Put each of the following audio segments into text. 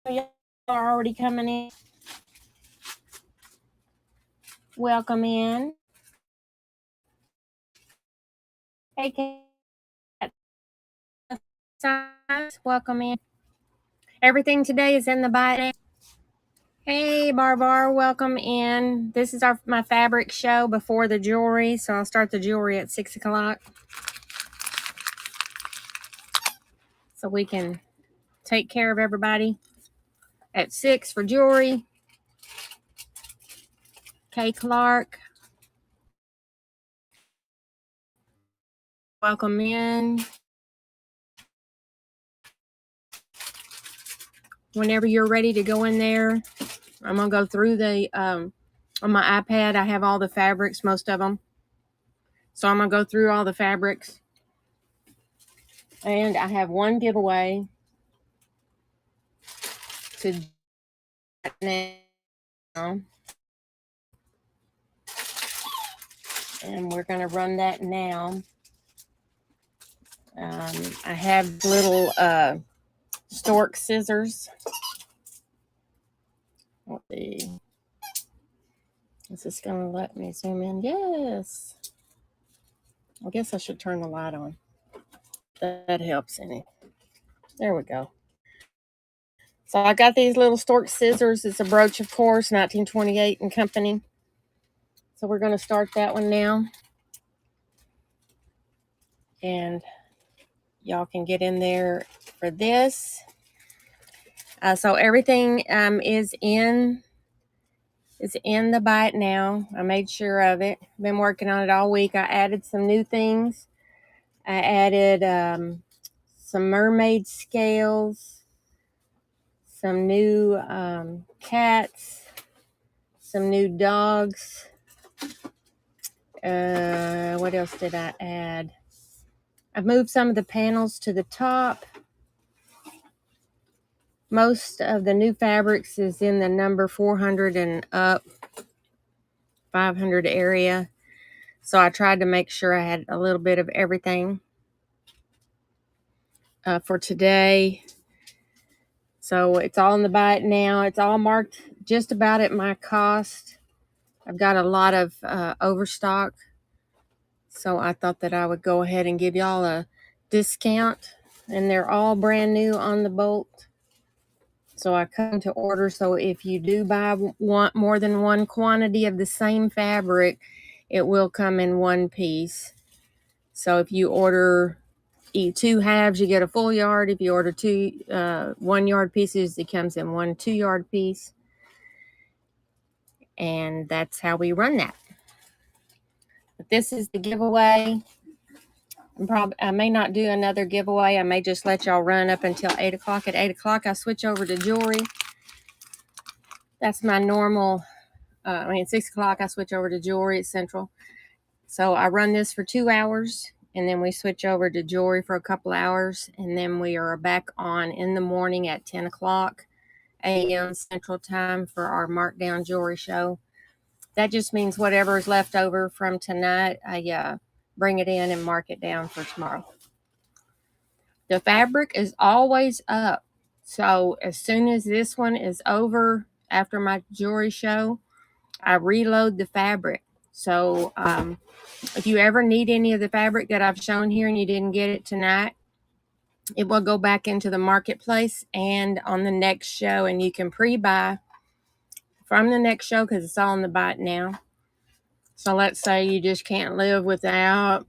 Y'all are already coming in. Welcome in. Hey, Cat. Welcome in. Everything today is in the bite. Hey, Barbar, welcome in. This is my fabric show before the jewelry, so I'll start the jewelry at 6 o'clock. So we can take care of everybody at 6 for jewelry. Kay Clark, welcome in. Whenever you're ready to go in there, I'm going to go through the, on my iPad, I have all the fabrics, most of them. So I'm going to go through all the fabrics. And I have one giveaway to now. And we're going to run that now. I have little stork scissors. Let's see. Is this going to let me zoom in? Yes. I guess I should turn the light on. That helps any. There we go. So I got these little stork scissors. It's a brooch, of course, 1928 and Company. So we're going to start that one now. And y'all can get in there for this. So everything is in the bite now. I made sure of it. Been working on it all week. I added some new things. I added some mermaid scales, some new cats, some new dogs. What else did I add? I've moved some of the panels to the top. Most of the new fabrics is in the number 400 and up, 500 area. So I tried to make sure I had a little bit of everything for today. So it's all in the bite now. It's all marked just about at my cost. I've got a lot of overstock. So I thought that I would go ahead and give y'all a discount. And they're all brand new on the bolt. So I come to order. So if you do buy more than one quantity of the same fabric, it will come in one piece. So if you order 2 halves, you get a full yard. If you order 2 1 yard pieces, it comes in 1 2 yard piece. And that's how we run that. But this is the giveaway. I may not do another giveaway. I may just let y'all run up until 8 o'clock. At 8 o'clock, I switch over to jewelry. That's my normal. 6 o'clock, I switch over to jewelry at Central. So I run this for 2 hours, and then we switch over to jewelry for a couple hours, and then we are back on in the morning at 10 o'clock a.m. Central Time for our markdown jewelry show. That just means whatever is left over from tonight, I bring it in and mark it down for tomorrow. The fabric is always up. So as soon as this one is over after my jewelry show, I reload the fabric. So if you ever need any of the fabric that I've shown here and you didn't get it tonight, it will go back into the marketplace and on the next show, and you can pre-buy from the next show because it's all in the bite now. So let's say you just can't live without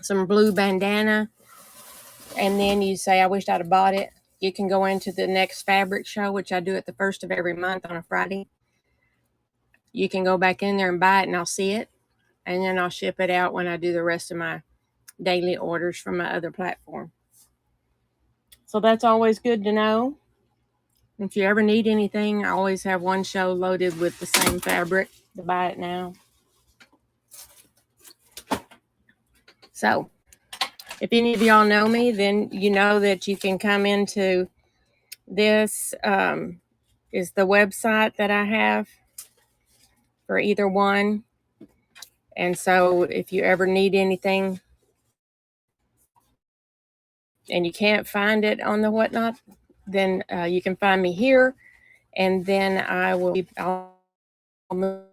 some blue bandana, and then you say, I wish I'd have bought it. You can go into the next fabric show, which I do at the first of every month on a Friday. You can go back in there and buy it, and I'll see it, and then I'll ship it out when I do the rest of my daily orders from my other platform. So that's always good to know. If you ever need anything, I always have one show loaded with the same fabric to buy it now. So if any of y'all know me, then you know that you can come into this is the website that I have for either one. And so if you ever need anything and you can't find it on the whatnot, then you can find me here, and then I'll move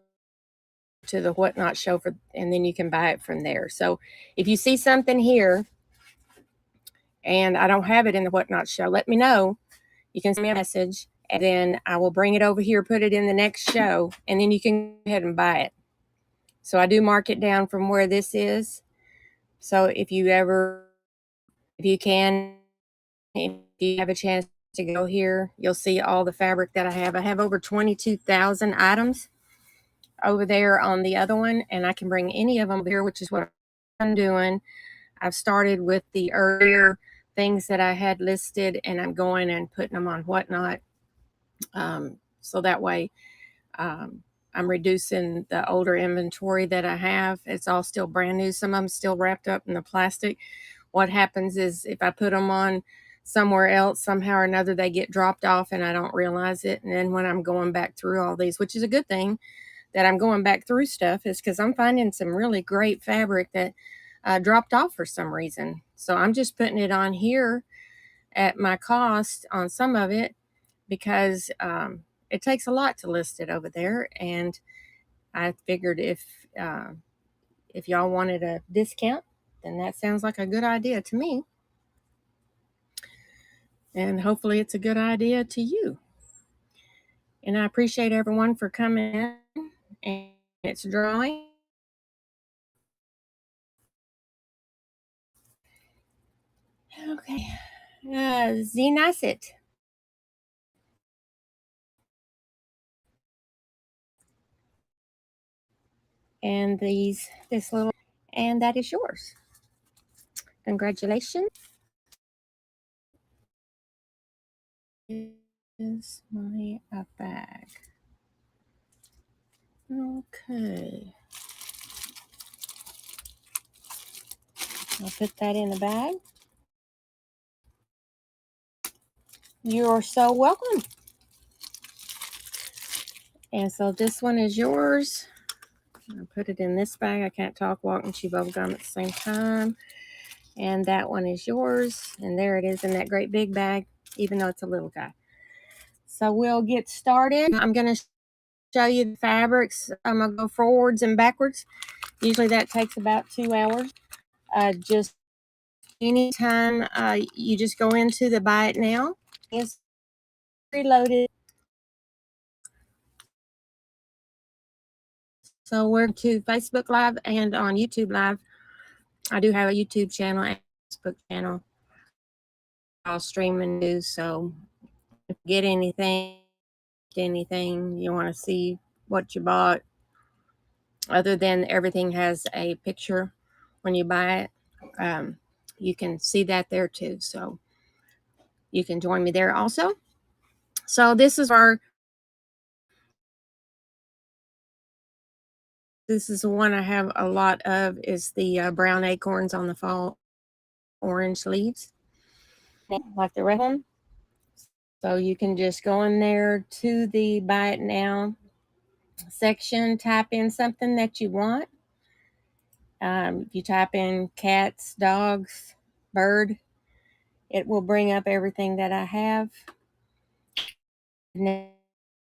to the Whatnot show and then you can buy it from there. So if you see something here and I don't have it in the Whatnot show, let me know. You can send me a message, and then I will bring it over here, put it in the next show, and then you can go ahead and buy it. So I do mark it down from where this is. So if you have a chance to go here, you'll see all the fabric that I have. I have over 22,000 items over there on the other one, and I can bring any of them here, which is what I'm doing. I've started with the earlier things that I had listed, and I'm going and putting them on Whatnot. So that way I'm reducing the older inventory that I have. It's all still brand new. Some of them still wrapped up in the plastic. What happens is if I put them on somewhere else, somehow or another, they get dropped off and I don't realize it. And then when I'm going back through all these, which is a good thing that I'm going back through stuff, is because I'm finding some really great fabric that dropped off for some reason. So I'm just putting it on here at my cost on some of it, because it takes a lot to list it over there. And I figured if y'all wanted a discount, then that sounds like a good idea to me. And hopefully it's a good idea to you. And I appreciate everyone for coming in. And it's drawing. Okay. Zinasit. And this little, and that is yours. Congratulations. Is my bag. Okay. I'll put that in the bag. You're so welcome. And so this one is yours. I'll put it in this bag. I can't talk, walk, and chew bubble gum at the same time. And that one is yours. And there it is in that great big bag, even though it's a little guy. So we'll get started. I'm going to show you the fabrics. I'm going to go forwards and backwards. Usually that takes about 2 hours. Just anytime you just go into the buy it now. It's preloaded. So we're to Facebook Live and on YouTube Live. I do have a YouTube channel and a Facebook channel. I'll stream and do, so if you get anything you want to see what you bought, other than everything has a picture when you buy it, you can see that there too. So you can join me there also. So this is the one I have a lot of, is the brown acorns on the fall orange leaves, like the red one. So you can just go in there to the buy it now section, type in something that you want. If you type in cats, dogs, bird, it will bring up everything that I have. And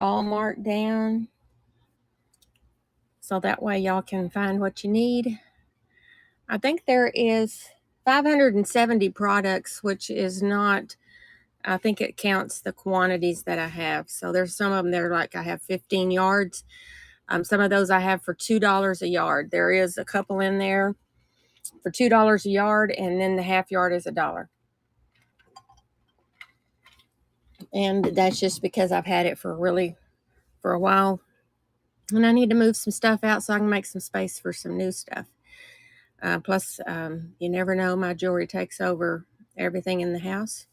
all marked down, so that way y'all can find what you need. I think there is 570 products, which is not, I think it counts the quantities that I have. So there's some of them that are like, I have 15 yards. Some of those I have for $2 a yard. There is a couple in there for $2 a yard, and then the half yard is $1. And that's just because I've had it for a while, and I need to move some stuff out so I can make some space for some new stuff. Plus, you never know, my jewelry takes over everything in the house.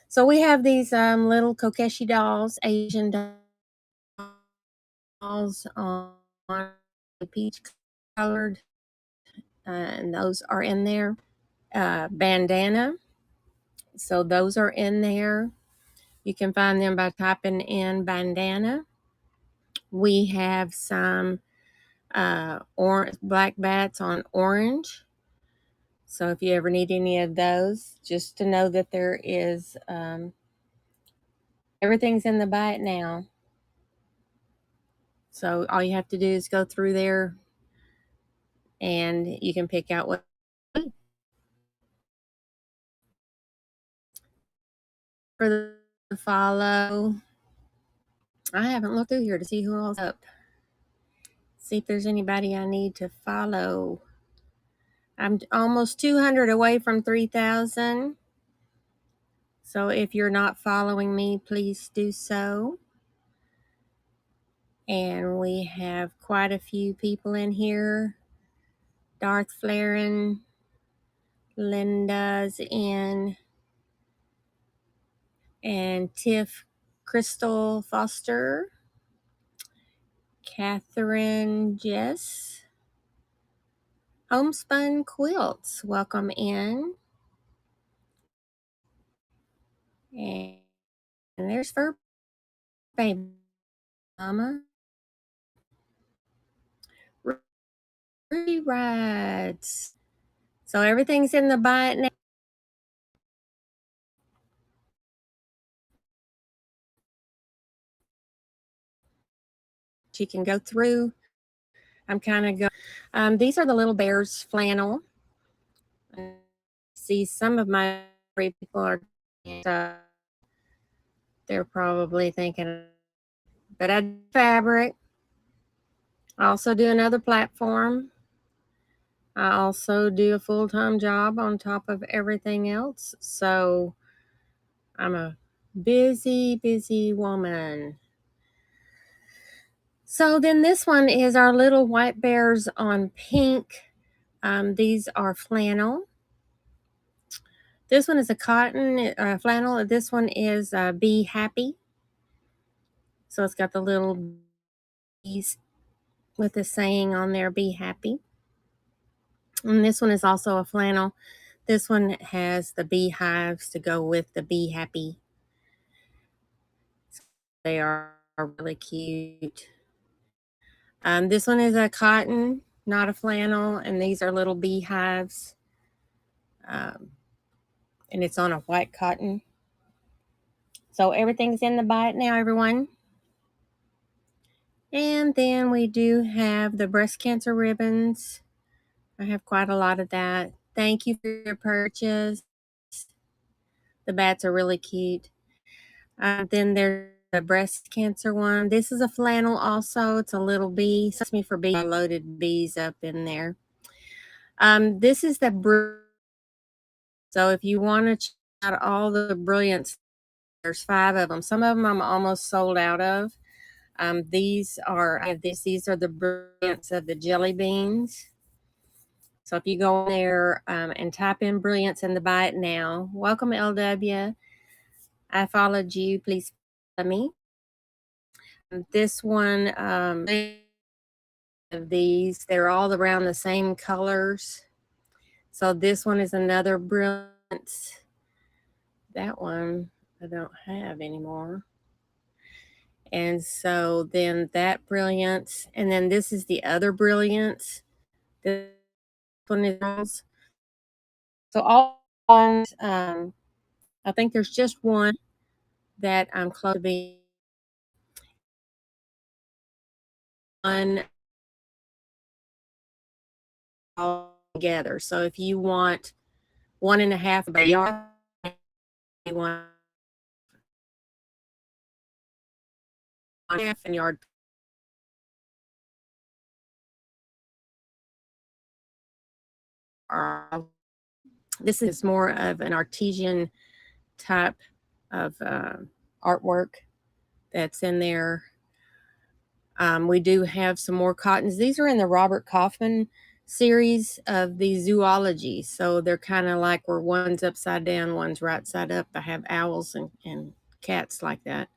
So we have these little Kokeshi dolls, Asian dolls on peach colored, and those are in there. Bandana, so those are in there. You can find them by typing in bandana. We have some black bats on orange. So if you ever need any of those, just to know that there is Everything's in the buy it now. So all you have to do is go through there and you can pick out what for the follow. I haven't looked through here to see who else up. See if there's anybody I need to follow. I'm almost 200 away from 3,000. So if you're not following me, please do so. And we have quite a few people in here. Darth Flaren, Linda's in, and Tiff Crystal Foster, Catherine Jess, Homespun Quilts, welcome in. And there's Fur Baby Mama. Ruby Rides. So everything's in the buy it now. You can go through. I'm kind of going. These are the Little Bears flannel. See, some of my people are. They're probably thinking, but I do fabric. I also do another platform. I also do a full-time job on top of everything else. So I'm a busy, busy woman. So then this one is our little white bears on pink. These are flannel. This one is a cotton flannel. This one is Be Happy. So it's got the little bees with the saying on there, Be Happy. And this one is also a flannel. This one has the beehives to go with the Be Happy. They are really cute. This one is a cotton, not a flannel, and these are little beehives. And it's on a white cotton. So everything's in the buy it now, everyone. And then we do have the breast cancer ribbons. I have quite a lot of that. Thank you for your purchase. The bats are really cute. Then there's the breast cancer one. This is a flannel also. It's a little bee. Excuse me for bees. I loaded bees up in there. This is the Brooches. So if you want to check out all the brilliants, there's 5 of them. Some of them I'm almost sold out of. These are the brilliants of the jelly beans. So if you go in there and type in brilliants in the buy it now, welcome LW. I followed you. Please follow me. This one, of these, they're all around the same colors. So this one is another brilliant. That one I don't have anymore. And so then that brilliance, and then this is the other brilliance. This one is so all ones. I think there's just one that I'm close to being on all together. So if you want 1.5 of a yard, you want 1.5 and yard. This is more of an artesian type of artwork that's in there. We do have some more cottons. These are in the Robert Kaufman series of the zoology. So they're kind of like where one's upside down, one's right side up. I have owls and cats like that.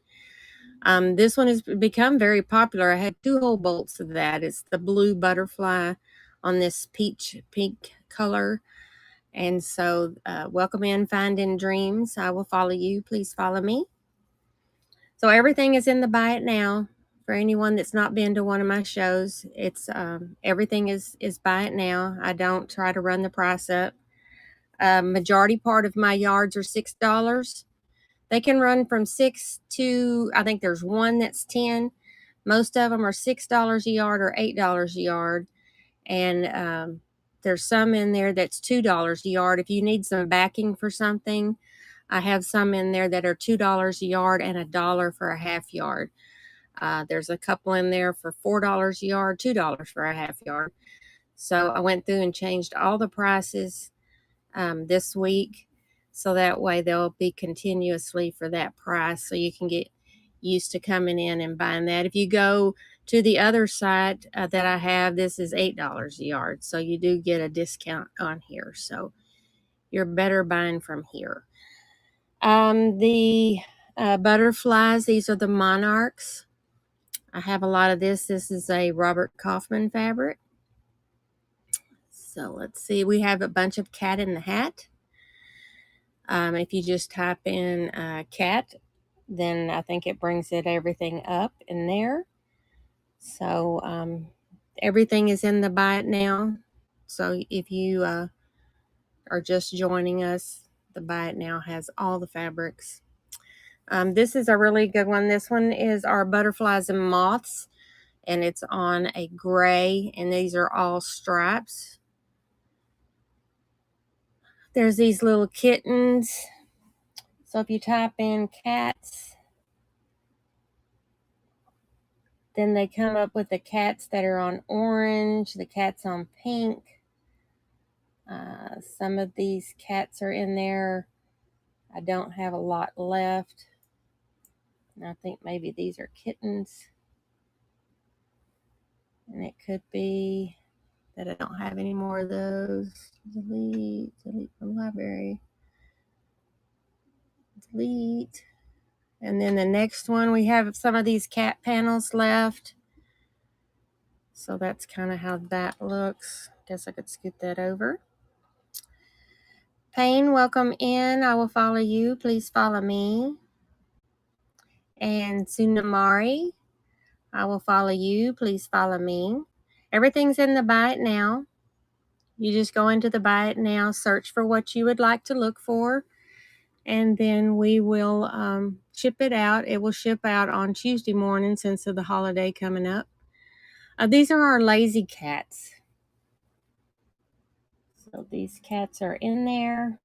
This one has become very popular. I had 2 whole bolts of that. It's the blue butterfly on this peach pink color. And so welcome in Finding Dreams. I will follow you. Please follow me. So everything is in the buy it now. For anyone that's not been to one of my shows, it's everything is buy it now. I don't try to run the price up. Majority part of my yards are $6. They can run from 6 to, I think there's one that's 10. Most of them are $6 a yard or $8 a yard. And there's some in there that's $2 a yard. If you need some backing for something, I have some in there that are $2 a yard and $1 for a half yard. There's a couple in there for $4 a yard, $2 for a half yard. So I went through and changed all the prices this week, so that way they'll be continuously for that price, so you can get used to coming in and buying that. If you go to the other site that I have, this is $8 a yard, so you do get a discount on here, so you're better buying from here. The butterflies, these are the monarchs. I have a lot of this. This is a Robert Kaufman fabric. So let's see, we have a bunch of cat in the hat. If you just type in cat, then I think it brings everything up in there. So everything is in the buy it now. So if you are just joining us, the buy it now has all the fabrics. This is a really good one. This one is our butterflies and moths, and it's on a gray, and these are all stripes. There's these little kittens. So if you type in cats, then they come up with the cats that are on orange, the cats on pink. Some of these cats are in there. I don't have a lot left. And I think maybe these are kittens. And it could be that I don't have any more of those. Delete from library. Delete. And then the next one, we have some of these cat panels left. So that's kind of how that looks. Guess I could scoot that over. Payne, welcome in. I will follow you. Please follow me. And Sunamari, I will follow you. Please follow me. Everything's in the buy it now. You just go into the buy it now, search for what you would like to look for, and then we will ship it out. It will ship out on Tuesday morning since of the holiday coming up. These are our lazy cats. So these cats are in there,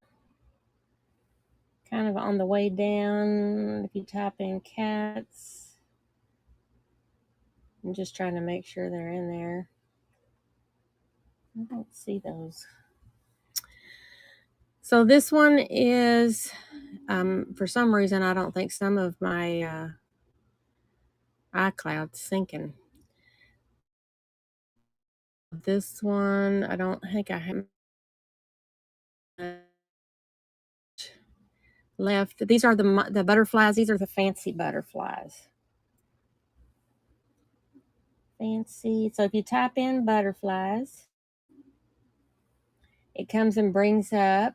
kind of on the way down. If you type in cats, I'm just trying to make sure they're in there. I don't see those. So this one is, for some reason, I don't think some of my iCloud's syncing. This one, I don't think I have left. These are the butterflies. These are the fancy butterflies. Fancy. So if you type in butterflies, it comes and brings up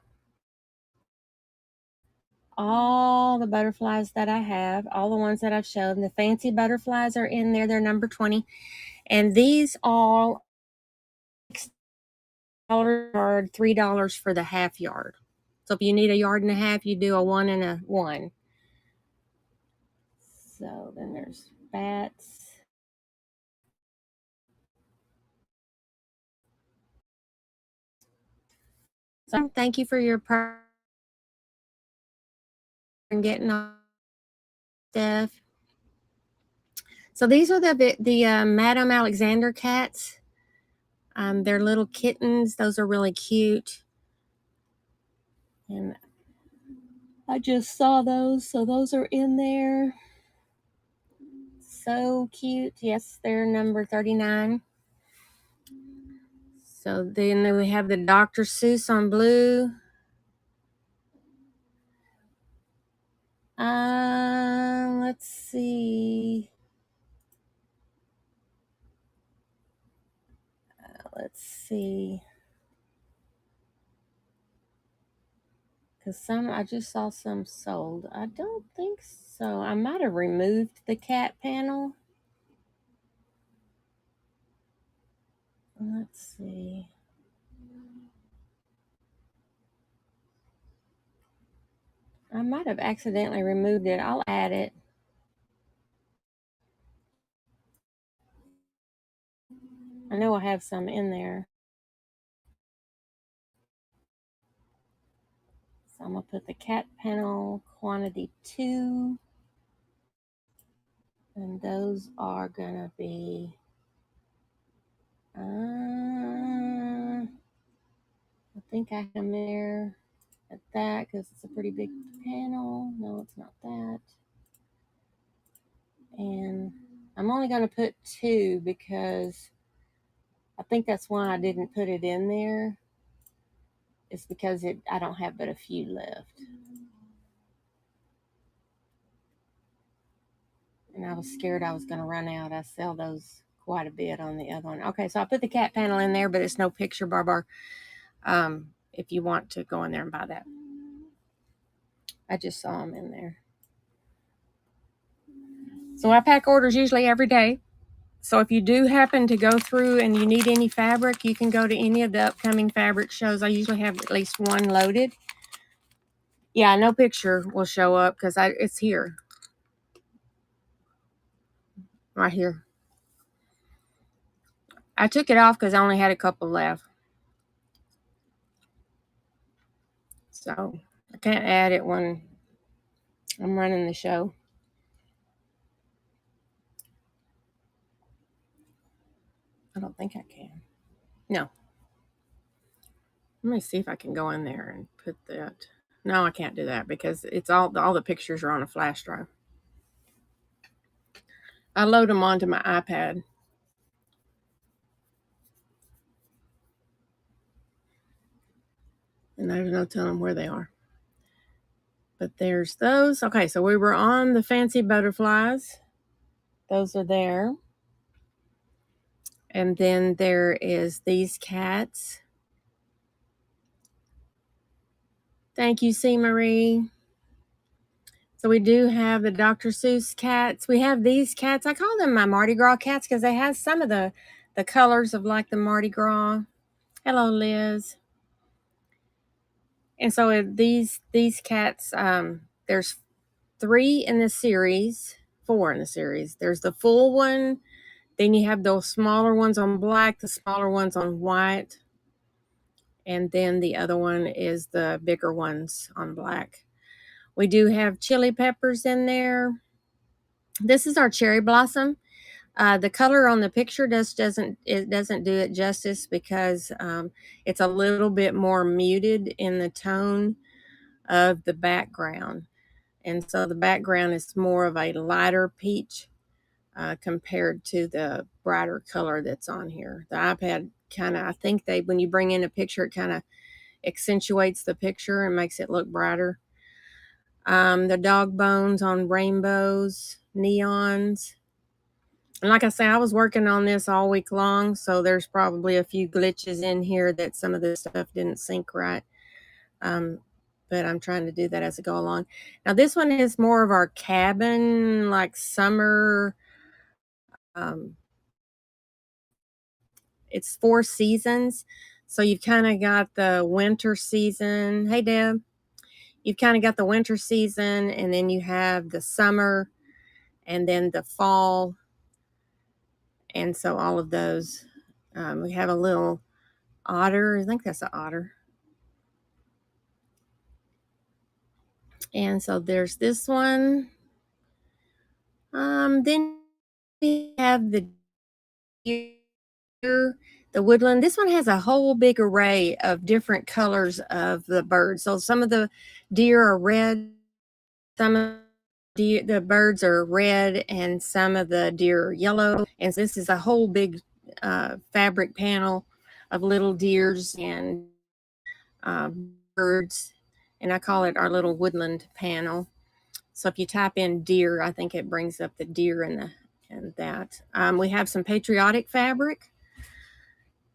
all the butterflies that I have, all the ones that I've shown. The fancy butterflies are in there. They're number 20. And these all $6 yard, $3 for the half yard. So if you need a yard and a half, you do a 1 and a 1. So then there's bats. So thank you for your prayer and getting all stuff. So these are the Madame Alexander cats. They're little kittens. Those are really cute. And I just saw those, so those are in there. So cute. Yes, they're number 39. So then we have the Dr. Seuss on blue. Let's see. Let's see. Because I just saw some sold. I don't think so. I might have removed the cat panel. Let's see. I might have accidentally removed it. I'll add it. I know I have some in there. So I'm going to put the cat panel quantity 2. And those are going to be, I think I have them there at that because it's a pretty big panel. No, it's not that. And I'm only going to put 2 because I think that's why I didn't put it in there. It's because I don't have but a few left. And I was scared I was going to run out. I sell those quite a bit on the other one. Okay, so I put the cat panel in there, but it's no picture barbar. If you want to go in there and buy that. I just saw them in there. So I pack orders usually every day. So if you do happen to go through and you need any fabric, you can go to any of the upcoming fabric shows. I usually have at least one loaded. Yeah, no picture will show up because it's here. Right here. I took it off because I only had a couple left. So I can't add it when I'm running the show. I don't think I can. No. Let me see if I can go in there and put that. No, I can't do that because it's all the pictures are on a flash drive. I load them onto my iPad. And there's no telling where they are. But there's those. Okay, so we were on the fancy butterflies. Those are there. And then there is these cats. Thank you, C. Marie. So we do have the Dr. Seuss cats. We have these cats. I call them my Mardi Gras cats because they have some of the colors of like the Mardi Gras. Hello, Liz. And so these cats, there's 3 in the series, 4 in the series. There's the full one. Then you have those smaller ones on black, the smaller ones on white. And then the other one is the bigger ones on black. We do have chili peppers in there. This is our cherry blossom. The color on the picture doesn't do it justice because it's a little bit more muted in the tone of the background. And so the background is more of a lighter peach compared to the brighter color that's on here. The iPad I think when you bring in a picture, it kind of accentuates the picture and makes it look brighter. The dog bones on rainbows, neons. And like I say, I was working on this all week long, so there's probably a few glitches in here that some of this stuff didn't sync right. But I'm trying to do that as I go along. Now, this one is more of our cabin, like summer. It's 4 seasons. So you've kind of got the winter season. Hey, Deb. You've kind of got the winter season, and then you have the summer, and then the fall. And so all of those. We have a little otter. I think that's an otter. And so there's this one. Then we have the deer, the woodland. This one has a whole big array of different colors of the birds. So some of the deer are red, some of the birds are red, and some of the deer are yellow. And so this is a whole big fabric panel of little deers and birds. And I call it our little woodland panel. So if you type in deer, I think it brings up the deer and that. We have some patriotic fabric.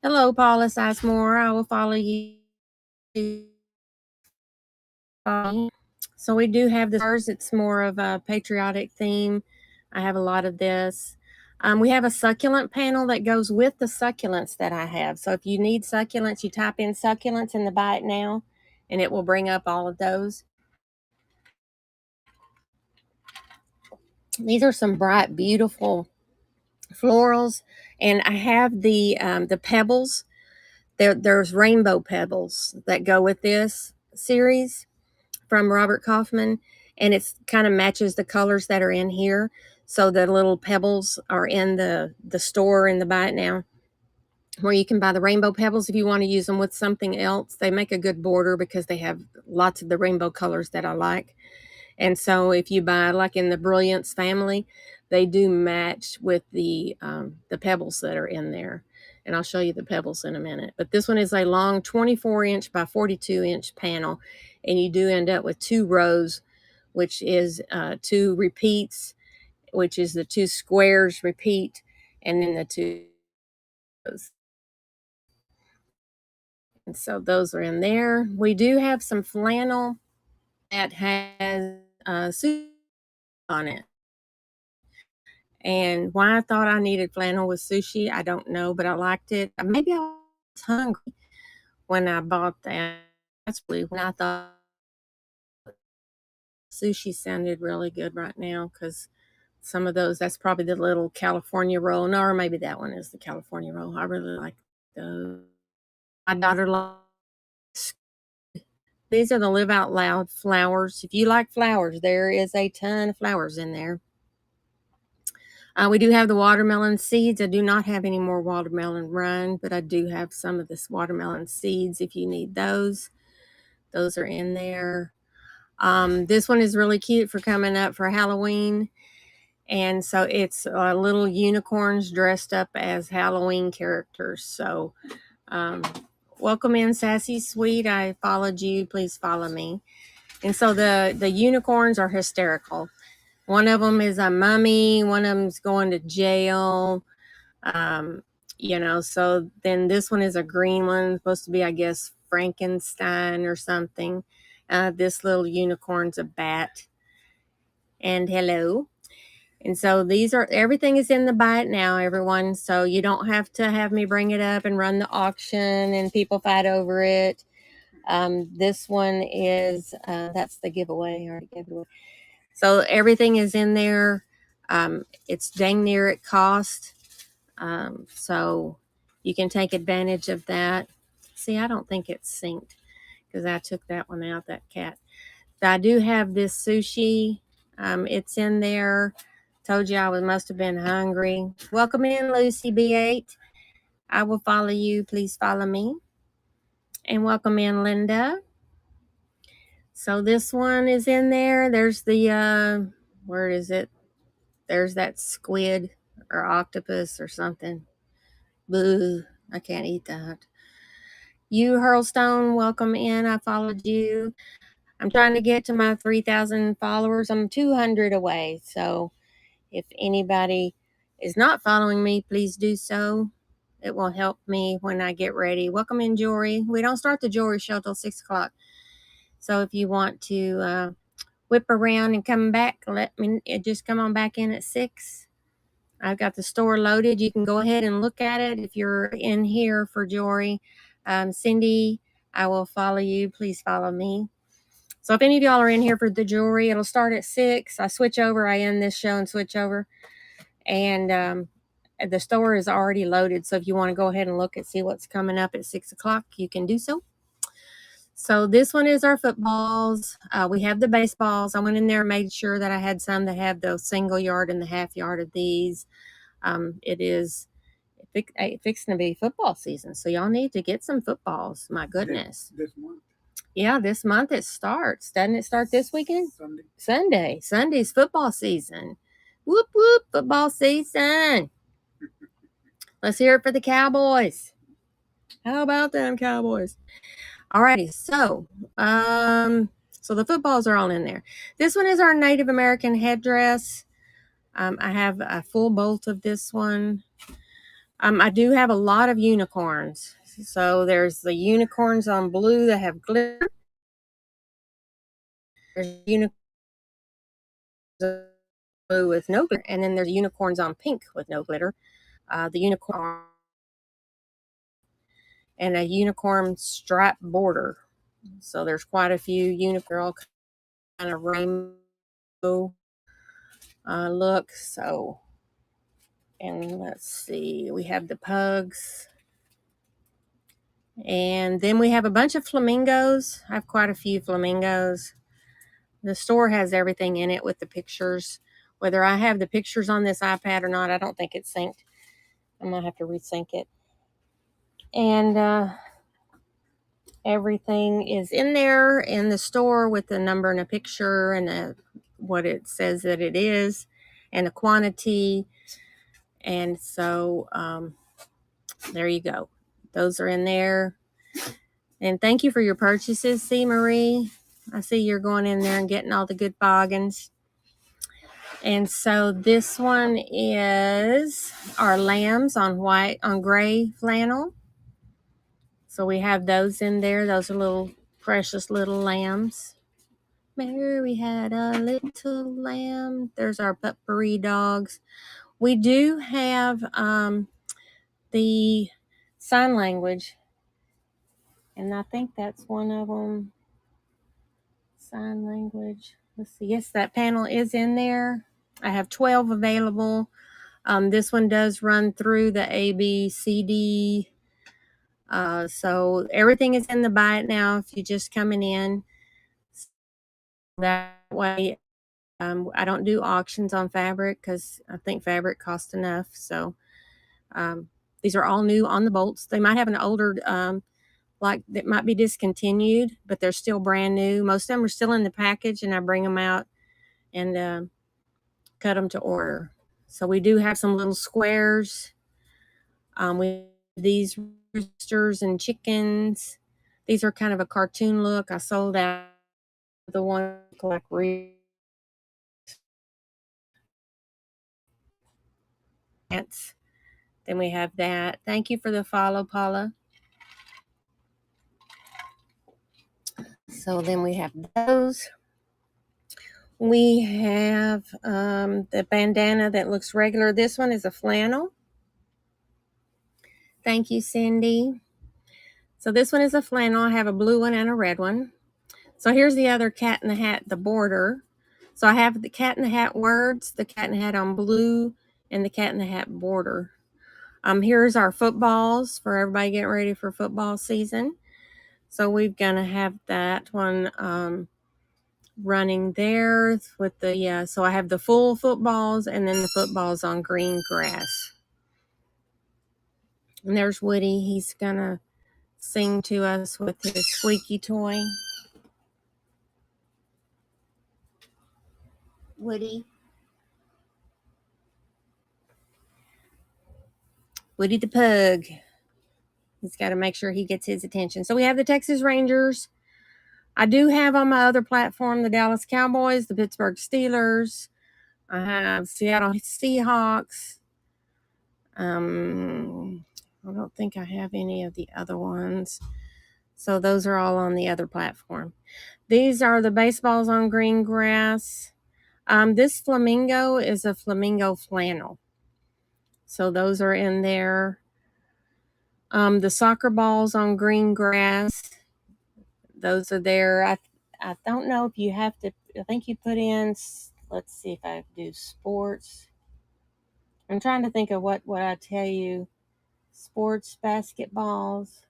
Hello, Paula Sizemore. I will follow you. So we do have this. It's more of a patriotic theme. I have a lot of this. We have a succulent panel that goes with the succulents that I have. So if you need succulents, you type in succulents in the Buy It Now, and it will bring up all of those. These are some bright, beautiful florals, and I have the pebbles. There's rainbow pebbles that go with this series from Robert Kaufman, and it's kind of matches the colors that are in here. So the little pebbles are in the store in the buy it now, where you can buy the rainbow pebbles if you want to use them with something else. They make a good border because they have lots of the rainbow colors that I like. And so if you buy like in the Brilliance family, they do match with the pebbles that are in there. And I'll show you the pebbles in a minute. But this one is a long 24-inch by 42-inch panel. And you do end up with 2 rows, which is 2 repeats, which is the 2 squares repeat, and then the 2 rows. And so those are in there. We do have some flannel that has sushi on it. And why I thought I needed flannel with sushi, I don't know, but I liked it. Maybe I was hungry when I bought that. That's really when I thought sushi sounded really good right now, because some of those, that's probably the little California roll. No, or maybe that one is the California roll. I really like those. My daughter likes. These are the Live Out Loud flowers. If you like flowers, there is a ton of flowers in there. We do have the watermelon seeds. I do not have any more watermelon run, but I do have some of this watermelon seeds if you need those. Those are in there. This one is really cute for coming up for Halloween. And so it's little unicorns dressed up as Halloween characters. So welcome in, Sassy Sweet. I followed you. Please follow me. And so the unicorns are hysterical. One of them is a mummy. One of them's going to jail. So then this one is a green one, supposed to be, I guess, Frankenstein or something. This little unicorn's a bat. And hello. And so everything is in the buy it now, everyone. So you don't have to have me bring it up and run the auction and people fight over it. This one is, that's the giveaway. I already gave it away. So everything is in there. It's dang near at cost. So you can take advantage of that. See, I don't think it's synced because I took that one out, that cat. But I do have this sushi. It's in there. Told you I must have been hungry. Welcome in, Lucy B8. I will follow you. Please follow me. And welcome in, Linda. So this one is in there. There's the, where is it? There's that squid or octopus or something. Boo, I can't eat that. You, Hurlstone, welcome in. I followed you. I'm trying to get to my 3,000 followers. I'm 200 away. So if anybody is not following me, please do so. It will help me when I get ready. Welcome in, jewelry. We don't start the jewelry show till 6 o'clock. So if you want to whip around and come back, just come on back in at 6. I've got the store loaded. You can go ahead and look at it if you're in here for jewelry. Cindy, I will follow you. Please follow me. So if any of y'all are in here for the jewelry, it'll start at 6. I switch over. I end this show and switch over. And the store is already loaded. So if you want to go ahead and look and see what's coming up at 6 o'clock, you can do so. So this one is our footballs. We have the baseballs. I went in there and made sure that I had some that have the single yard and the half yard of these. It is fixing to be football season. So y'all need to get some footballs. My goodness. This month. Yeah, this month it starts. Doesn't it start this weekend? Sunday. Sunday's football season. Whoop, whoop, football season. Let's hear it for the Cowboys. How about them Cowboys? Alrighty, so the footballs are all in there. This one is our Native American headdress. I have a full bolt of this one. I do have a lot of unicorns. So there's the unicorns on blue that have glitter. There's unicorns blue with no glitter, and then there's unicorns on pink with no glitter. The unicorn and a unicorn stripe border. So there's quite a few unicorn, all kind of rainbow look. So, and let's see, we have the pugs. And then we have a bunch of flamingos. I have quite a few flamingos. The store has everything in it with the pictures. Whether I have the pictures on this iPad or not, I don't think it's synced. I'm going to have to resync it. And everything is in there in the store with the number and a picture and what it says that it is and the quantity. And so there you go. Those are in there. And thank you for your purchases, C. Marie. I see you're going in there and getting all the good bargains. And so this one is our lambs on gray flannel. So we have those in there. Those are little precious little lambs. Mary had a little lamb. There's our puppery dogs. We do have the sign language, and I think that's one of them. Sign language. Let's see. Yes, that panel is in there. I have 12 available. This one does run through the A, B, C, D. So everything is in the buy it now if you're just coming in. That way, I don't do auctions on fabric because I think fabric costs enough. So these are all new on the bolts. They might have an older, like that might be discontinued, but they're still brand new. Most of them are still in the package, and I bring them out and cut them to order. So we do have some little squares. We these roosters and chickens. These are kind of a cartoon look. I sold out the one like ants. Then we have that. Thank you for the follow, Paula. So then we have those. We have the bandana that looks regular. This one is a flannel. Thank you, Cindy. So this one is a flannel. I have a blue one and a red one. So here's the other cat in the hat, the border. So I have the cat in the hat words, the cat in the hat on blue, and the cat in the hat border. Here's our footballs for everybody getting ready for football season. So we're gonna have that one running there with the so I have the full footballs and then the footballs on green grass. And there's Woody. He's gonna sing to us with his squeaky toy. Woody. Woody the pug. He's got to make sure he gets his attention. So we have the Texas Rangers. I do have on my other platform the Dallas Cowboys, the Pittsburgh Steelers. I have Seattle Seahawks. I don't think I have any of the other ones. So those are all on the other platform. These are the baseballs on green grass. This flamingo is a flamingo flannel. So those are in there. The soccer balls on green grass. Those are there. I don't know if you have to, I think you put in, let's see if I do sports. I'm trying to think of what I tell you. Sports basketballs.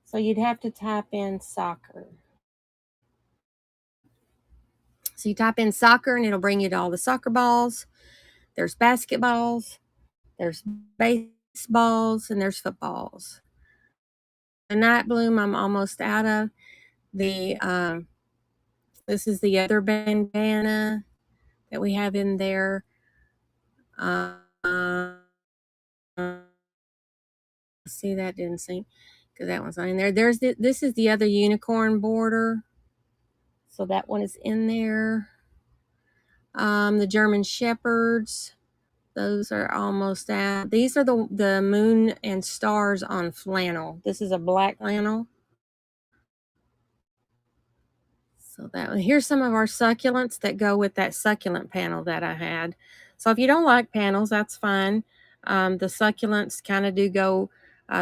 So you'd have to type in soccer. So you type in soccer and it'll bring you to all the soccer balls. There's basketballs, there's baseballs, and there's footballs. The night bloom I'm almost out of. This is the other bandana that we have in there. See, that didn't sync because that one's not in there. This is the other unicorn border. So that one is in there. The German Shepherds. Those are almost out. These are the moon and stars on flannel. This is a black flannel. So here's some of our succulents that go with that succulent panel that I had. So if you don't like panels, that's fine. The succulents kind of do go,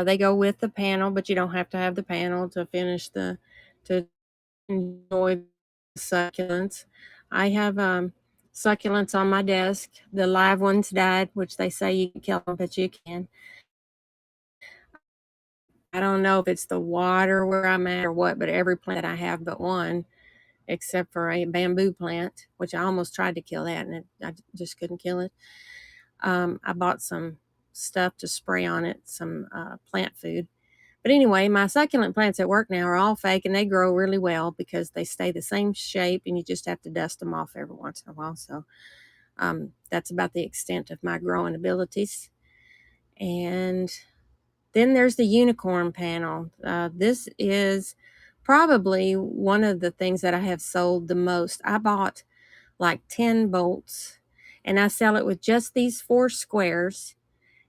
they go with the panel, but you don't have to have the panel to to enjoy the succulents. I have succulents on my desk. The live ones died, which they say you can kill them, but you can. I don't know if it's the water where I'm at or what, but every plant I have but one, except for a bamboo plant, which I almost tried to kill that, and I just couldn't kill it. I bought some stuff to spray on it, some plant food. But anyway, my succulent plants at work now are all fake, and they grow really well because they stay the same shape, and you just have to dust them off every once in a while. So that's about the extent of my growing abilities. And then there's the unicorn panel. This is probably one of the things that I have sold the most. I bought like 10 bolts, and I sell it with just these 4 squares,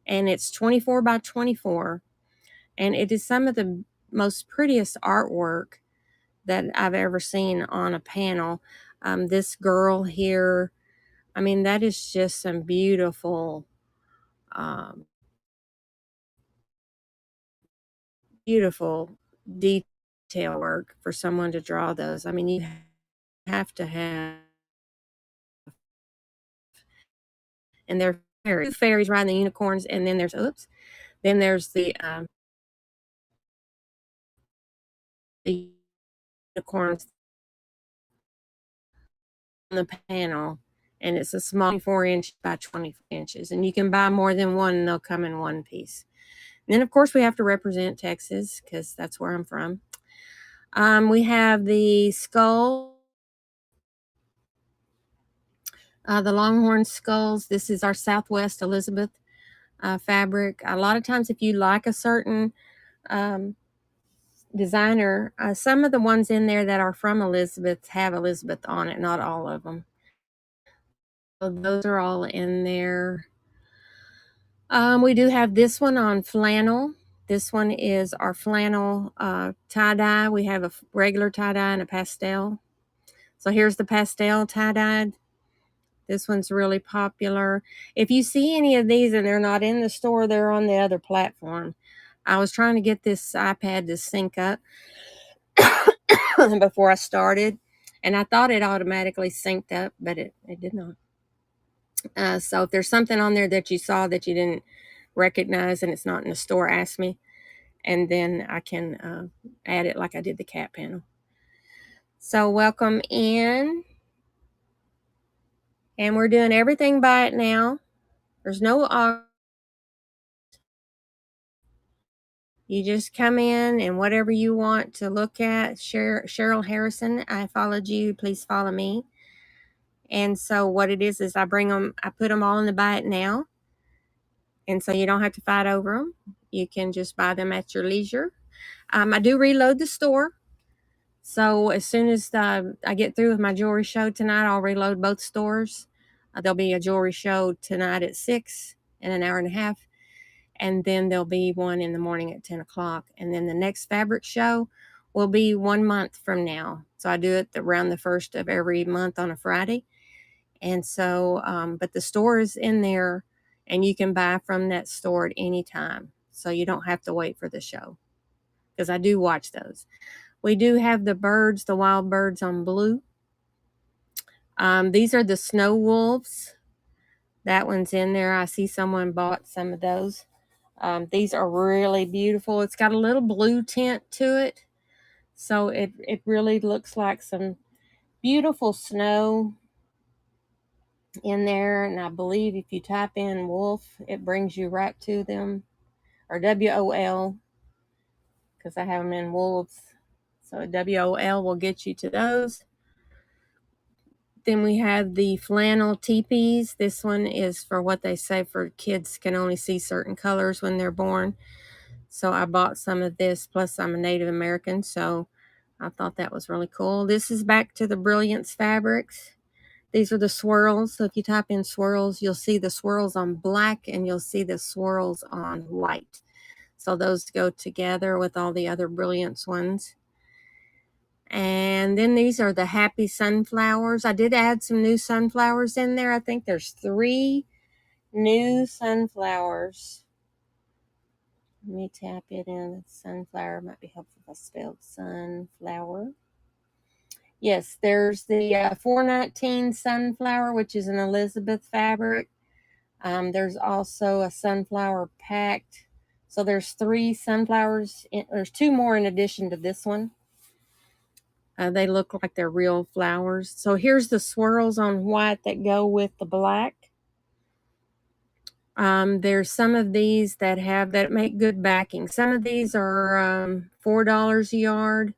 and it's 24 by 24, and it is some of the most prettiest artwork that I've ever seen on a panel. This girl here, I mean, that is just some beautiful, um, beautiful detail work for someone to draw those. I mean, you have to have, and there are 2 fairies riding the unicorns, and then there's the unicorns on the panel, and it's a small 4-inch by 20 inches, and you can buy more than one, and they'll come in one piece. And then, of course, we have to represent Texas because that's where I'm from. We have the skull, the Longhorn skulls. This is our Southwest Elizabeth fabric. A lot of times, if you like a certain designer, some of the ones in there that are from Elizabeth have Elizabeth on it, not all of them. So those are all in there. We do have this one on flannel. This one is our flannel tie-dye. We have a regular tie-dye and a pastel. So here's the pastel tie-dyed. This one's really popular. If you see any of these and they're not in the store, they're on the other platform. I was trying to get this iPad to sync up before I started, and I thought it automatically synced up, but it did not. So if there's something on there that you saw that you didn't recognize and it's not in the store, ask me, and then I can add it like I did the cat panel. So welcome in, and we're doing everything by it now. There's no you just come in and whatever you want to look at. Cheryl Harrison, I followed you, please follow me. And so what it is I put them all in the buy it now, and so you don't have to fight over them. You can just buy them at your leisure. I do reload the store. So as soon as I get through with my jewelry show tonight, I'll reload both stores. There'll be a jewelry show tonight at 6 in an hour and a half. And then there'll be one in the morning at 10 o'clock. And then the next fabric show will be 1 month from now. So I do it around the 1st of every month on a Friday. And so, but the store is in there, and you can buy from that store at any time. So you don't have to wait for the show, because I do watch those. We do have the birds, the wild birds on blue. These are the snow wolves. That one's in there. I see someone bought some of those. These are really beautiful. It's got a little blue tint to it. So it really looks like some beautiful snow in there. And I believe if you type in wolf, it brings you right to them, or WOL, because I have them in wolves. So WOL will get you to those. Then we have the flannel teepees. This one is for what they say for kids can only see certain colors when they're born. So I bought some of this, plus I'm a Native American, so I thought that was really cool. This is back to the Brilliance fabrics. These are the swirls. So if you type in swirls, you'll see the swirls on black and you'll see the swirls on white. So those go together with all the other Brilliance ones. And then these are the happy sunflowers. I did add some new sunflowers in there. I think there's 3 new sunflowers. Let me tap it in. Sunflower might be helpful if I spelled sunflower. Yes, there's the 419 Sunflower, which is an Elizabeth fabric. There's also a Sunflower Packed. So there's 3 sunflowers. There's 2 more in addition to this one. They look like they're real flowers. So here's the swirls on white that go with the black. There's some of these that make good backing. Some of these are $4 a yard.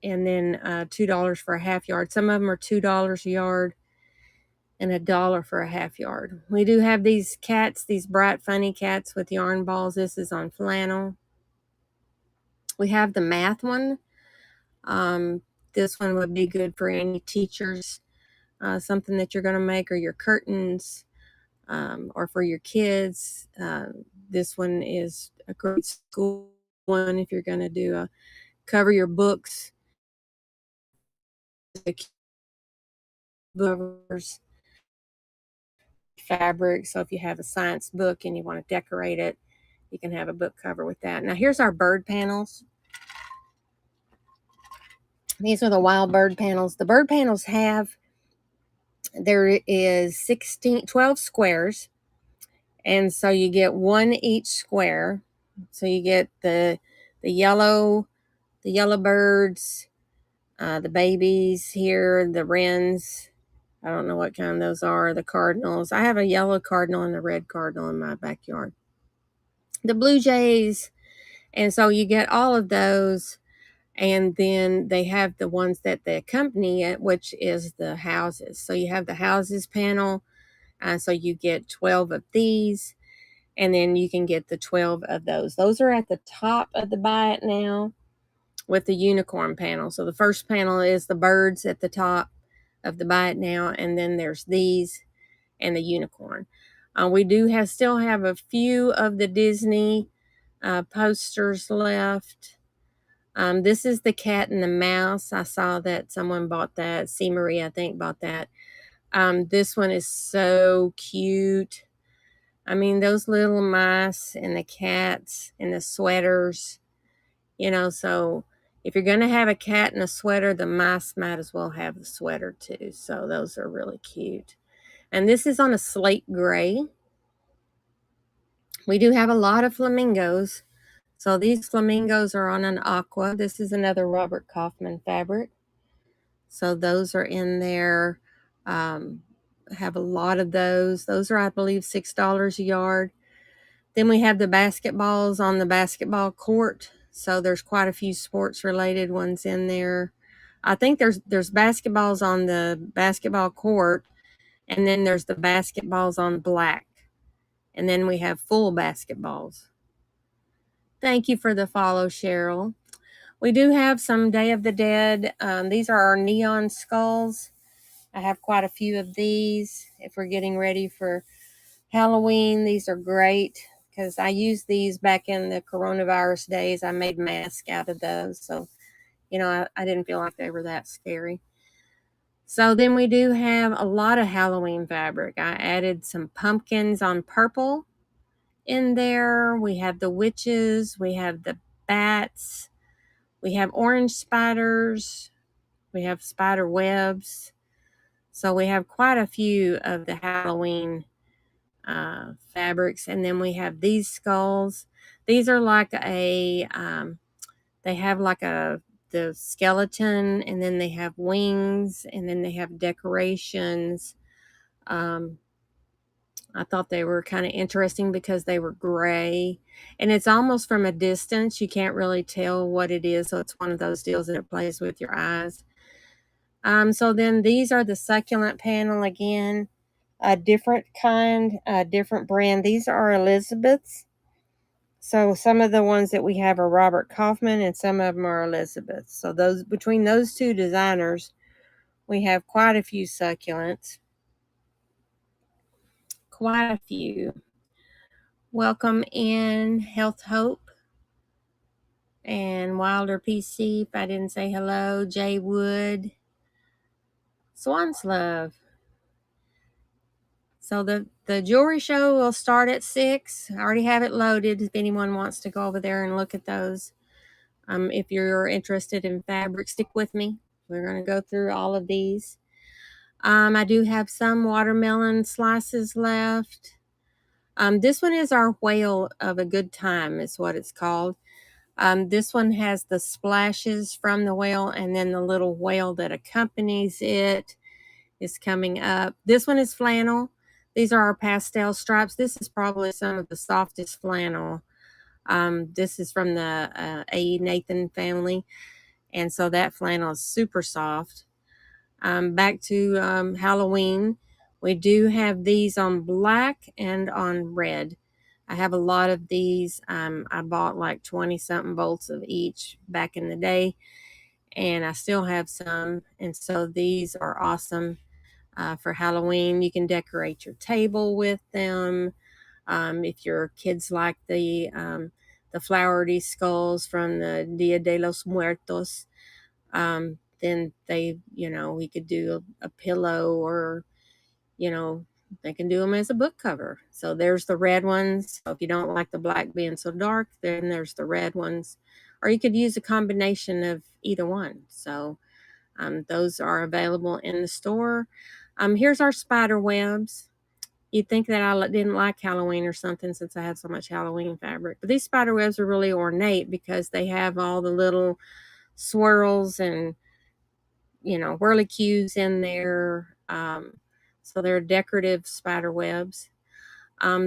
And then $2 for a half yard. Some of them are $2 a yard and $1 for a half yard. We do have these cats, these bright, funny cats with yarn balls. This is on flannel. We have the math one. This one would be good for any teachers, something that you're going to make, or your curtains, or for your kids. This one is a great school one if you're going to do cover your books. Covers fabric, so if you have a science book and you want to decorate it, you can have a book cover with that. Now here's our bird panels. These are the wild bird panels. The bird panels there is 12 squares, and so you get 1 each square. So you get the yellow birds, the babies here, the wrens. I don't know what kind those are. The cardinals. I have a yellow cardinal and a red cardinal in my backyard. The blue jays. And so you get all of those. And then they have the ones that they accompany it, which is the houses. So you have the houses panel. So you get 12 of these. And then you can get the 12 of those. Those are at the top of the buy it now with the unicorn panel. So the first panel is the birds at the top of the buy it now, and then there's these and the unicorn. We do still have a few of the Disney posters left. This is the cat and the mouse. I saw that someone bought that. C. Marie, I think, bought that. This one is so cute. I mean, those little mice and the cats and the sweaters, so if you're going to have a cat in a sweater, the mice might as well have the sweater too. So those are really cute. And this is on a slate gray. We do have a lot of flamingos. So these flamingos are on an aqua. This is another Robert Kaufman fabric. So those are in there. Have a lot of those. Those are, I believe, $6 a yard. Then we have the basketballs on the basketball court. So there's quite a few sports related ones in there. I think there's basketballs on the basketball court, and then there's the basketballs on black. And then we have full basketballs. Thank you for the follow, Cheryl. We do have some Day of the Dead. These are our neon skulls. I have quite a few of these. If we're getting ready for Halloween, these are great because I used these back in the coronavirus days. I made masks out of those. So, I didn't feel like they were that scary. So then we do have a lot of Halloween fabric. I added some pumpkins on purple in there. We have the witches. We have the bats. We have orange spiders. We have spider webs. So we have quite a few of the Halloween fabrics. And then we have these skulls. These are like they have like the skeleton, and then they have wings, and then they have decorations. I thought they were kind of interesting because they were gray, and it's almost from a distance. You can't really tell what it is. So it's one of those deals that it plays with your eyes. So then these are the succulent panel again, a different kind, a different brand. These are Elizabeth's. So some of the ones that we have are Robert Kaufman, and some of them are Elizabeth. So between those two designers, we have quite a few succulents. Quite a few. Welcome in Health Hope and Wilder PC. If I didn't say hello, Jay Wood, Swan's Love. So the jewelry show will start at 6. I already have it loaded if anyone wants to go over there and look at those. If you're interested in fabric, stick with me. We're going to go through all of these. I do have some watermelon slices left. This one is our whale of a good time, is what it's called. This one has the splashes from the whale, and then the little whale that accompanies it is coming up. This one is flannel. These are our pastel stripes. This is probably some of the softest flannel. This is from the A. Nathan family, and so that flannel is super soft. Back to Halloween. We do have these on black and on red. I have a lot of these. I bought like 20 something bolts of each back in the day, and I still have some. And so these are awesome for Halloween. You can decorate your table with them. If your kids like the flowery skulls from the Dia de los Muertos, then we could do a pillow, or, they can do them as a book cover. So there's the red ones. So if you don't like the black being so dark, then there's the red ones. Or you could use a combination of either one. So those are available in the store. Here's our spider webs. You'd think that I didn't like Halloween or something, since I have so much Halloween fabric. But these spider webs are really ornate because they have all the little swirls and, whirlicues in there. So they're decorative spider webs.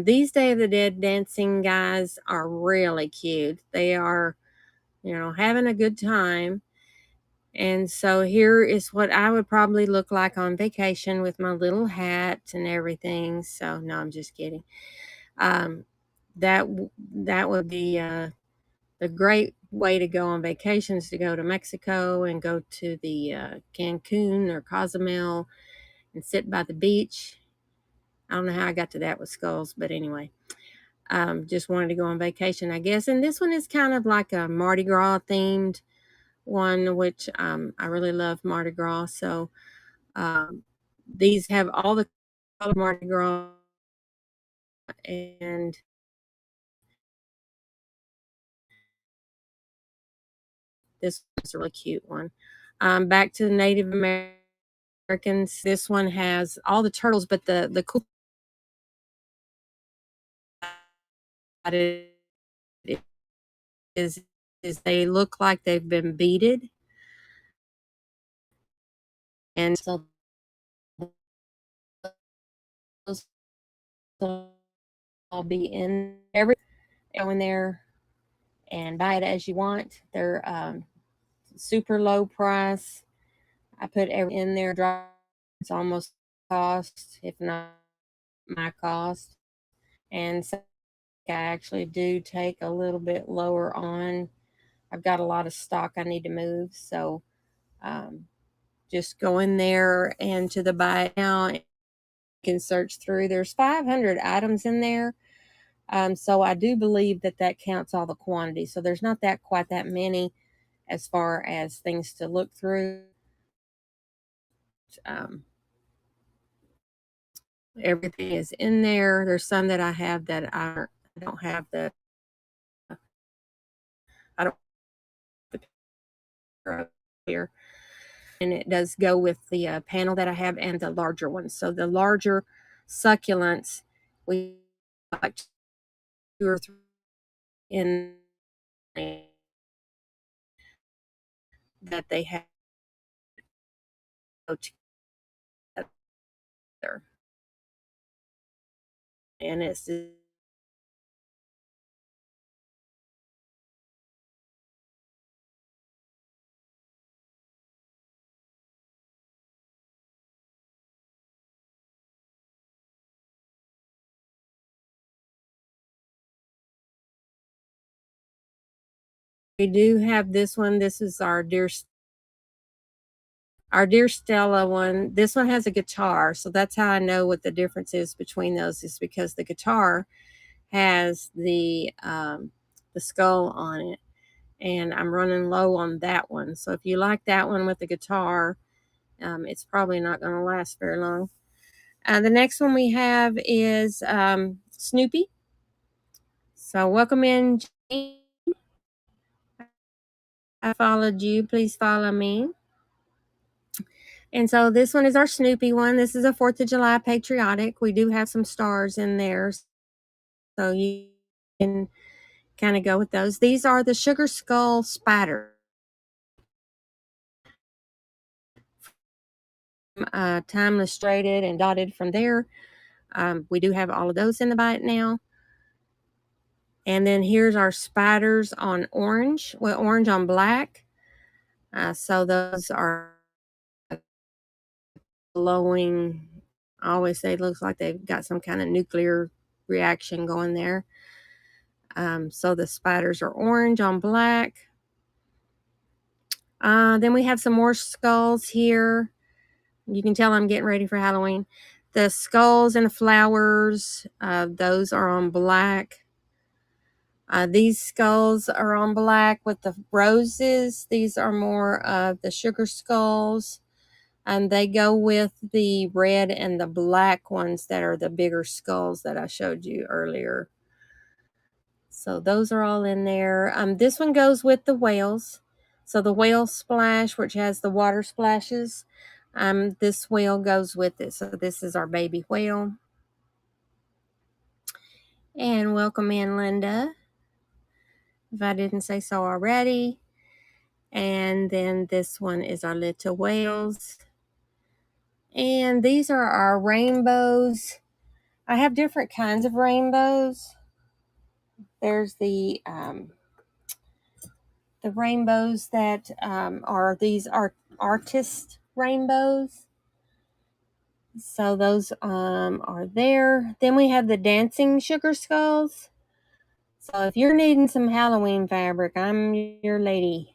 These Day of the Dead dancing guys are really cute. They are, having a good time. And so here is what I would probably look like on vacation with my little hat and everything. So no, I'm just kidding. Um, that would be the great way to go on vacations, to go to Mexico and go to the Cancun or Cozumel and sit by the beach. I don't know how I got to that with skulls, but anyway, just wanted to go on vacation, I guess. And this one is kind of like a Mardi Gras themed one, which I really love Mardi Gras. So these have all the color Mardi Gras, and this is a really cute one. Back to the Native Americans. This one has all the turtles, but the cool about it is is they look like they've been beaded, and so those will all be in every go in there and buy it as you want. They're super low price. I put everything in there. It's almost cost, if not my cost. And so I actually do take a little bit lower on. I've got a lot of stock I need to move. So um, just go in there and to the buy now. You can search through. There's 500 items in there. So I do believe that counts all the quantity. So there's not quite that many as far as things to look through. Um, Everything is in there. There's some that I have that I don't have I don't have here. And it does go with the panel that I have and the larger ones. So the larger succulents, we like 2 or 3 in that they have together. And it's we do have this one. This is our dear Stella one. This one has a guitar, so that's how I know what the difference is between those, is because the guitar has the skull on it, and I'm running low on that one. So if you like that one with the guitar, it's probably not going to last very long. The next one we have is Snoopy. So welcome in, Jane. I followed you. Please follow me. And so this one is our Snoopy one. This is a 4th of July patriotic. We do have some stars in there, so you can kind of go with those. These are the Sugar Skull Spatter. Time illustrated and dotted from there. We do have all of those in the bite now. And then here's our spiders on orange, well, orange on black. So those are glowing. I always say it looks like they've got some kind of nuclear reaction going there. So the spiders are orange on black. Then we have some more skulls here. You can tell I'm getting ready for Halloween. The skulls and the flowers, those are on black. These skulls are on black with the roses. These are more of the sugar skulls. And they go with the red and the black ones that are the bigger skulls that I showed you earlier. So those are all in there. This one goes with the whales. So the whale splash, which has the water splashes, this whale goes with it. So this is our baby whale. And welcome in, Linda, if I didn't say so already. And then this one is our little whales. And these are our rainbows. I have different kinds of rainbows. There's the rainbows that are these artist rainbows. So those are there. Then we have the dancing sugar skulls. So if you're needing some Halloween fabric, I'm your lady.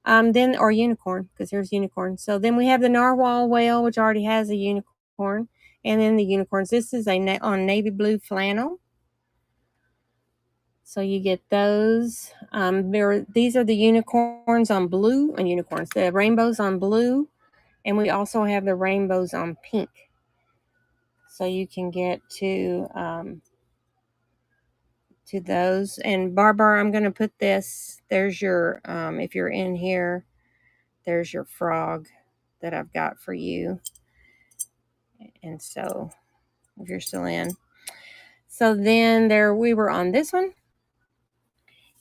Then or unicorn, because there's unicorn. So then we have the narwhal whale, which already has a unicorn, and then the unicorns. This is on navy blue flannel. So you get those. These are the unicorns on blue, and unicorns. The rainbows on blue, and we also have the rainbows on pink. So you can get to those. And Barbara, I'm going to put this. There's your if you're in here, there's your frog that I've got for you. And so if you're still in. So then we were on this one.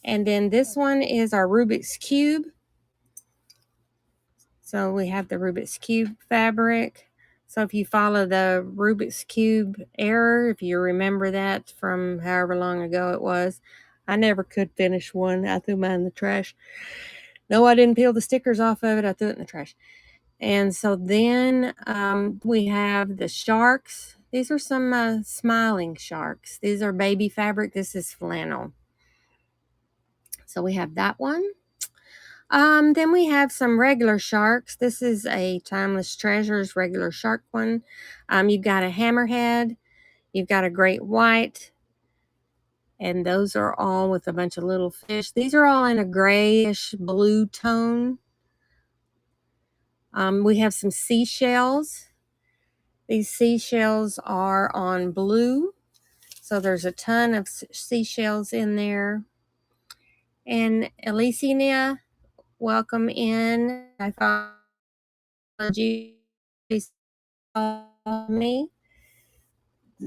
And then this one is our Rubik's Cube. So we have the Rubik's Cube fabric. So if you follow the Rubik's Cube error, if you remember that from however long ago it was, I never could finish one. I threw mine in the trash. No, I didn't peel the stickers off of it. I threw it in the trash. And so then we have the sharks. These are some smiling sharks. These are baby fabric. This is flannel. So we have that one. Then we have some regular sharks. This is a Timeless Treasures regular shark one. You've got a hammerhead. You've got a great white. And those are all with a bunch of little fish. These are all in a grayish blue tone. We have some seashells. These seashells are on blue. So there's a ton of seashells in there. And Elysia, welcome in. I followed you. Please follow me.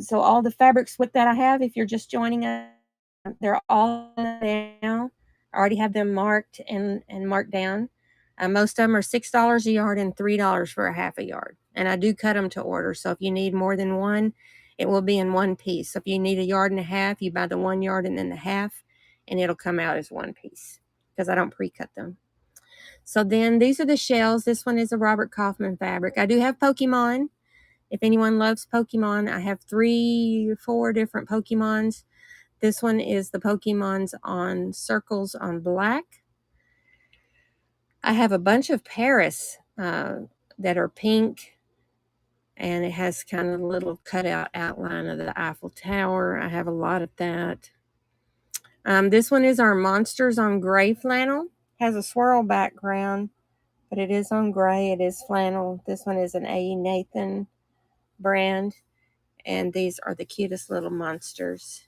So all the fabrics that I have, if you're just joining us, they're all now. I already have them marked and marked down. Most of them are $6 a yard and $3 for a half a yard. And I do cut them to order. So if you need more than one, it will be in one piece. So if you need a yard and a half, you buy the 1 yard and then the half, and it'll come out as one piece because I don't pre-cut them. So then these are the shells. This one is a Robert Kaufman fabric. I do have Pokemon. If anyone loves Pokemon, I have 3 or 4 different Pokemons. This one is the Pokemons on circles on black. I have a bunch of Paris that are pink, and it has kind of a little cutout outline of the Eiffel Tower. I have a lot of that. This one is our Monsters on gray flannel. Has a swirl background, but it is on gray. It is flannel. This one is an A. Nathan brand, and these are the cutest little monsters.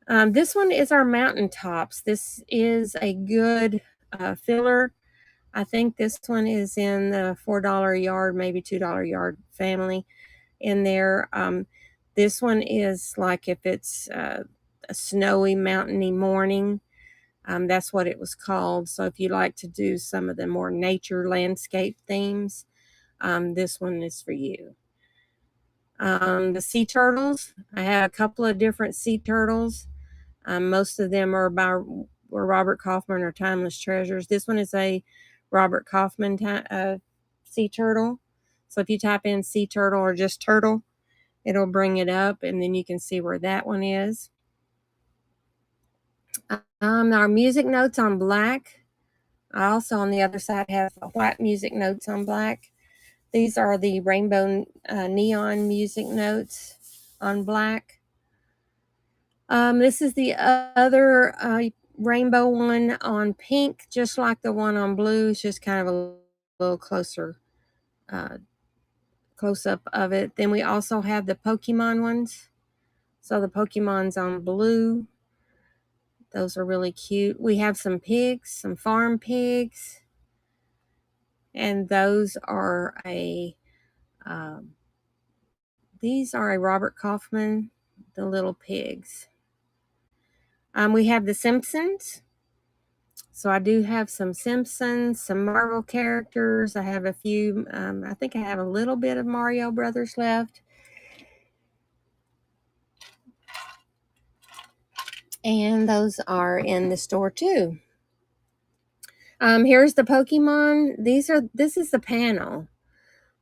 This one is our mountaintops. This is a good filler. I think this one is in the $4 a yard, maybe $2 a yard family in there. This one is like if it's a snowy, mountainy morning. That's what it was called. So if you like to do some of the more nature landscape themes, this one is for you. The sea turtles, I have a couple of different sea turtles. Most of them are by Robert Kaufman or Timeless Treasures. This one is a Robert Kaufman sea turtle. So if you type in sea turtle or just turtle, it'll bring it up, and then you can see where that one is. Our music notes on black. I also on the other side have white music notes on black. These are the rainbow neon music notes on black. This is the other rainbow one on pink, just like the one on blue. It's just kind of a little closer close up of it. Then we also have the Pokemon ones. So the Pokemon's on blue. Those are really cute. We have some pigs, some farm pigs. And those are these are a Robert Kaufman, the little pigs. We have the Simpsons. So I do have some Simpsons, some Marvel characters. I have a few, I think I have a little bit of Mario Brothers left. And those are in the store too. Here's the Pokemon. This is the panel.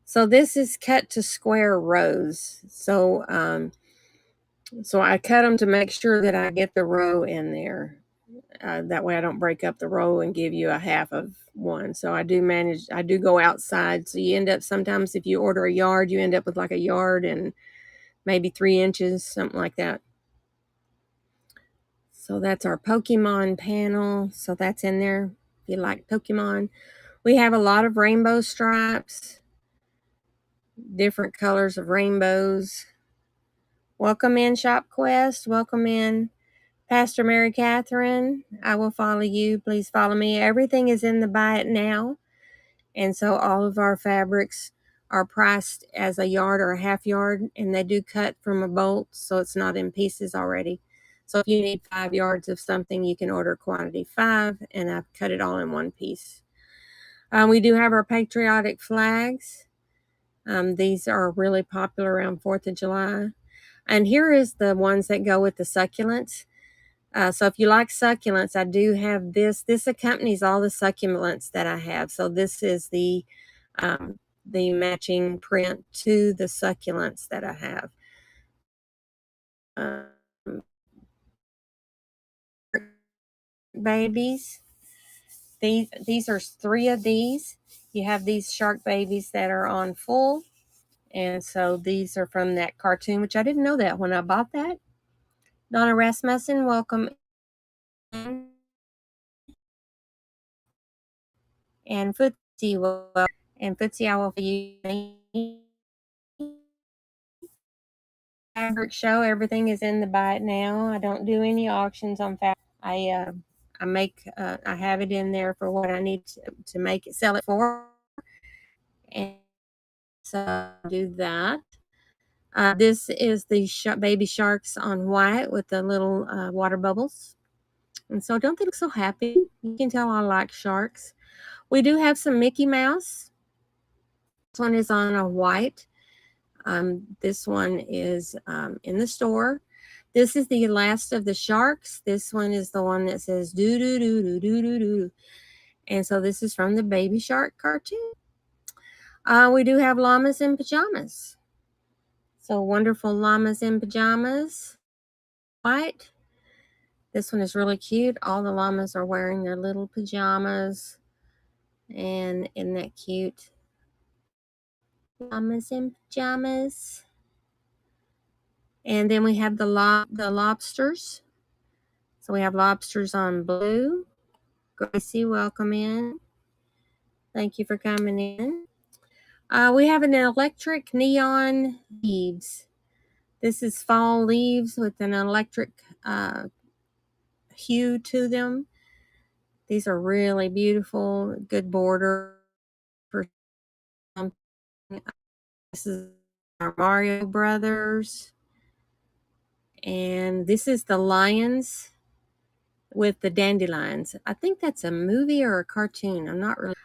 So this is cut to square rows. So I cut them to make sure that I get the row in there. That way I don't break up the row and give you a half of one. So I do go outside. So you end up sometimes if you order a yard, you end up with like a yard and maybe 3 inches, something like that. So that's our Pokemon panel. So that's in there if you like Pokemon. We have a lot of rainbow stripes, different colors of rainbows. Welcome in, Shop Quest. Welcome in, Pastor Mary Catherine. I will follow you. Please follow me. Everything is in the buy it now. And so all of our fabrics are priced as a yard or a half yard, and they do cut from a bolt, so it's not in pieces already. So if you need 5 yards of something, you can order quantity 5, and I've cut it all in one piece. We do have our patriotic flags. These are really popular around 4th of July. And here is the ones that go with the succulents. So if you like succulents, I do have this. This accompanies all the succulents that I have. So this is the matching print to the succulents that I have. Babies. These are 3 of these. You have these shark babies that are on full. And so these are from that cartoon, which I didn't know that when I bought that. Donna Rasmussen, welcome in. And Footsie, well, and Footsie, I will you fabric show. Everything is in the buy it now. I don't do any auctions on fabric. I have it in there for what I need to make it, sell it for. And so I'll do that. This is the baby sharks on white with the little water bubbles. And so don't they look so happy? You can tell I like sharks. We do have some Mickey Mouse. This one is on a white. This one is in the store. This is the last of the sharks. This one is the one that says doo doo doo doo doo doo doo. And so this is from the Baby Shark cartoon. We do have llamas in pajamas. So wonderful llamas in pajamas. White. This one is really cute. All the llamas are wearing their little pajamas. And isn't that cute? Llamas in pajamas. And then we have the lobsters. So we have lobsters on blue. Gracie, welcome in. Thank you for coming in. We have an electric neon leaves. This is fall leaves with an electric hue to them. These are really beautiful, good border for something. This is our Mario Brothers. And this is the lions with the dandelions. I think that's a movie or a cartoon. I'm not really.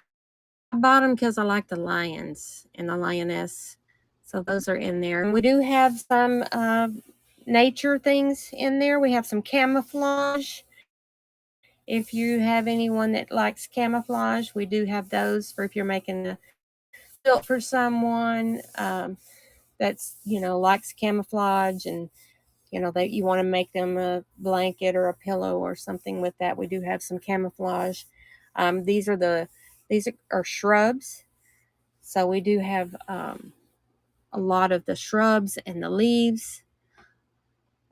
I bought them because I like the lions and the lioness. So those are in there. And we do have some nature things in there. We have some camouflage. If you have anyone that likes camouflage, we do have those for if you're making a quilt for someone that's, likes camouflage and, that you want to make them a blanket or a pillow or something with that. We do have some camouflage. These are shrubs. So we do have a lot of the shrubs and the leaves.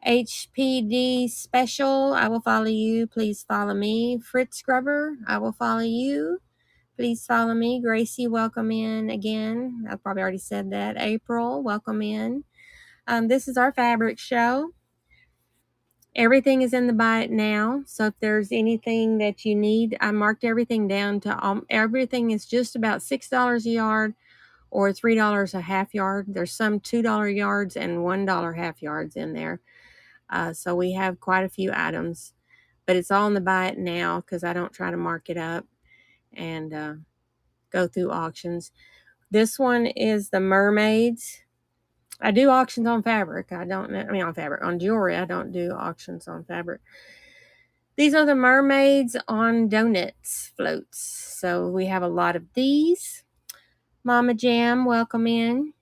HPD Special, I will follow you. Please follow me. Fritz Scrubber, I will follow you. Please follow me. Gracie, welcome in again. I probably already said that. April, welcome in. This is our fabric show. Everything is in the buy it now. So if there's anything that you need, I marked everything down to everything is just about $6 a yard or $3 a half yard. There's some $2 yards and $1 half yards in there. So we have quite a few items, but it's all in the buy it now because I don't try to mark it up and go through auctions. This one is the mermaids. I do auctions on fabric. On jewelry. I don't do auctions on fabric. These are the mermaids on donuts floats. So we have a lot of these. Mama Jam, welcome in.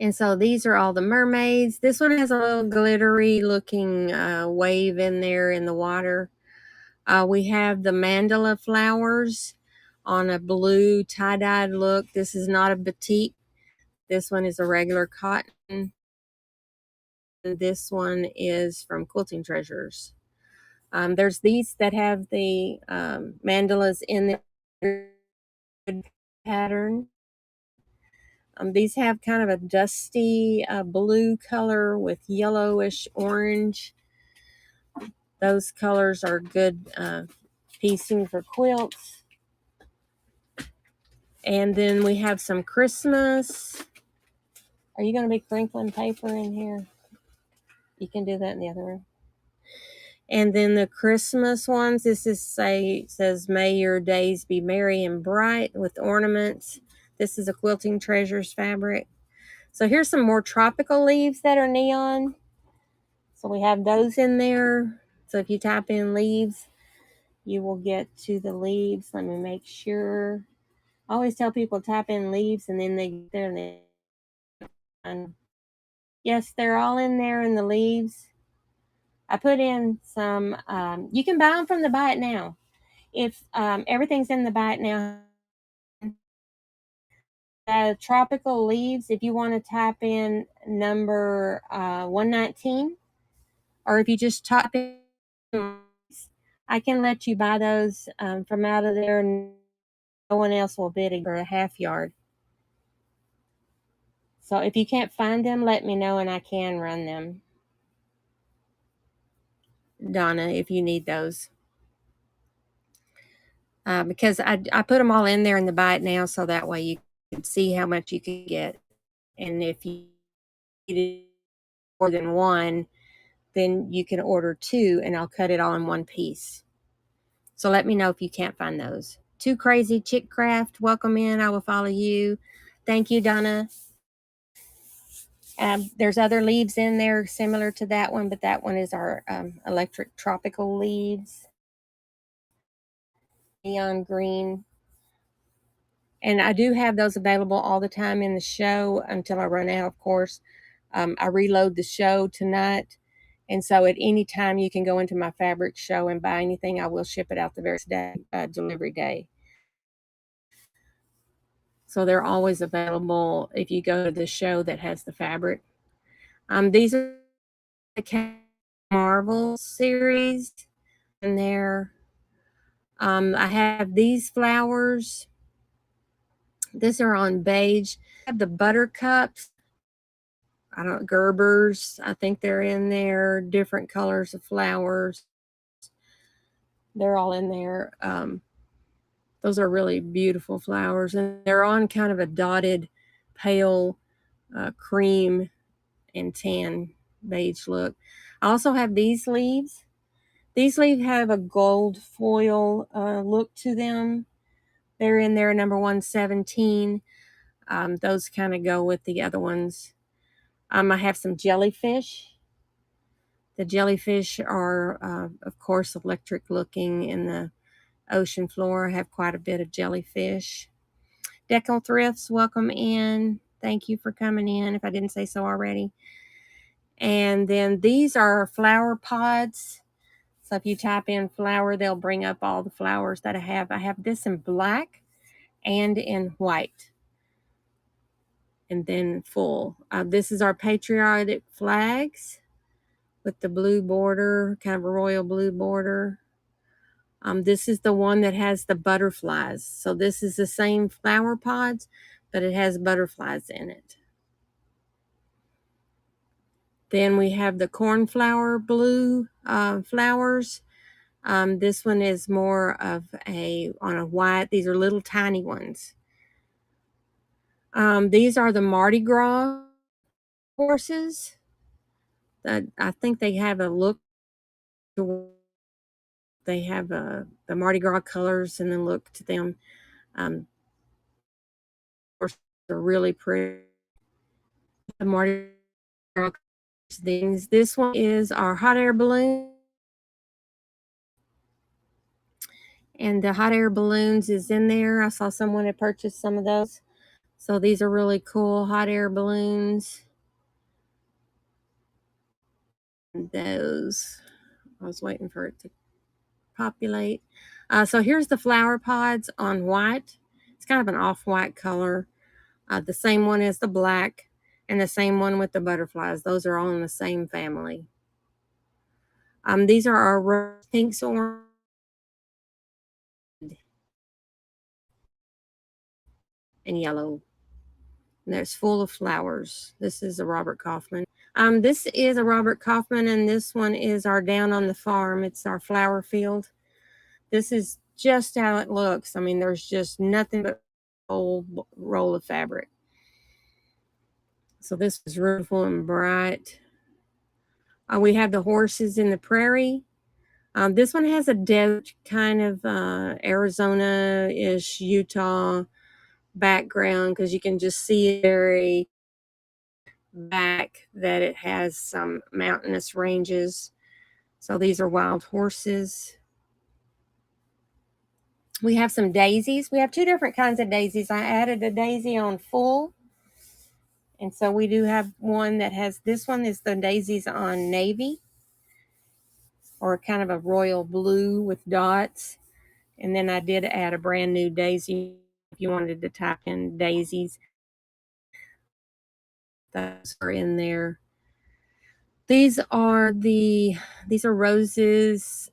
And so these are all the mermaids. This one has a little glittery looking wave in there in the water. We have the mandala flowers on a blue tie-dyed look. This is not a batik. This one is a regular cotton. This one is from Quilting Treasures. There's these that have the mandalas in the pattern. These have kind of a dusty blue color with yellowish orange. Those colors are good piecing for quilts. And then we have some Christmas. Are you going to be crinkling paper in here? You can do that in the other room. And then the Christmas ones, says, may your days be merry and bright with ornaments. This is a Quilting Treasures fabric. So here's some more tropical leaves that are neon. So we have those in there. So if you type in leaves, you will get to the leaves. Let me make sure. I always tell people type in leaves and then they get there and they yes, they're all in there in the leaves. I put in some, you can buy them from the buy it now. If everything's in the buy it now, tropical leaves, if you want to type in number 119, or if you just type in, I can let you buy those from out of there. No one else will bid it for a half yard. So if you can't find them, let me know and I can run them. Donna, if you need those. Because I put them all in there in the buy it now so that way you can see how much you can get. And if you need more than one, then you can order two and I'll cut it all in one piece. So let me know if you can't find those. Too Crazy Chick Craft, welcome in. I will follow you. Thank you, Donna. There's other leaves in there similar to that one, but that one is our electric tropical leaves. Neon green. And I do have those available all the time in the show until I run out, of course. I reload the show tonight. And so at any time you can go into my fabric show and buy anything. I will ship it out the very day, delivery day. So they're always available if you go to the show that has the fabric. These are the Marvel series in there. I have these flowers. These are on beige. I have the buttercups I don't Gerbers. I think they're in there. Different colors of flowers. They're all in there. Those are really beautiful flowers, and they're on kind of a dotted, pale cream and tan beige look. I also have these leaves. These leaves have a gold foil look to them. They're in there, number 117. Those kind of go with the other ones. I have some jellyfish. The jellyfish are, of course, electric looking in the ocean floor. I have quite a bit of jellyfish. Deco Thrifts, welcome in. Thank you for coming in, if I didn't say so already. And then these are flower pods. So if you type in flower, they'll bring up all the flowers that I have. I have this in black and in white. And then full. This is our patriotic flags with the blue border, kind of a royal blue border. This is the one that has the butterflies. So this is the same flower pods, but it has butterflies in it. Then we have the cornflower blue flowers. This one is more of on a white. These are little tiny ones. These are the Mardi Gras horses. I think they have a look. They have the Mardi Gras colors and the look to them. Horses are really pretty. The Mardi Gras things. This one is our hot air balloon. And the hot air balloons is in there. I saw someone had purchased some of those. So these are really cool hot air balloons. And those, I was waiting for it to populate. So here's the flower pods on white. It's kind of an off-white color. The same one as the black and the same one with the butterflies. Those are all in the same family. These are our pinks, orange, and yellow. And it's full of flowers. This is a Robert Kaufman. This is a Robert Kaufman, and this one is our Down on the Farm. It's our flower field. This is just how it looks. I mean, there's just nothing but a whole roll of fabric. So this is beautiful and bright. We have the horses in the prairie. This one has a desert kind of Arizona-ish, Utah background because you can just see it very back that it has some mountainous ranges. So these are wild horses. We have some daisies. We have two different kinds of daisies. I added a daisy on full. And so we do have one that has, this one is the daisies on navy, or kind of a royal blue with dots. And then I did add a brand new daisy. If you wanted to type in daisies, those are in there. These are roses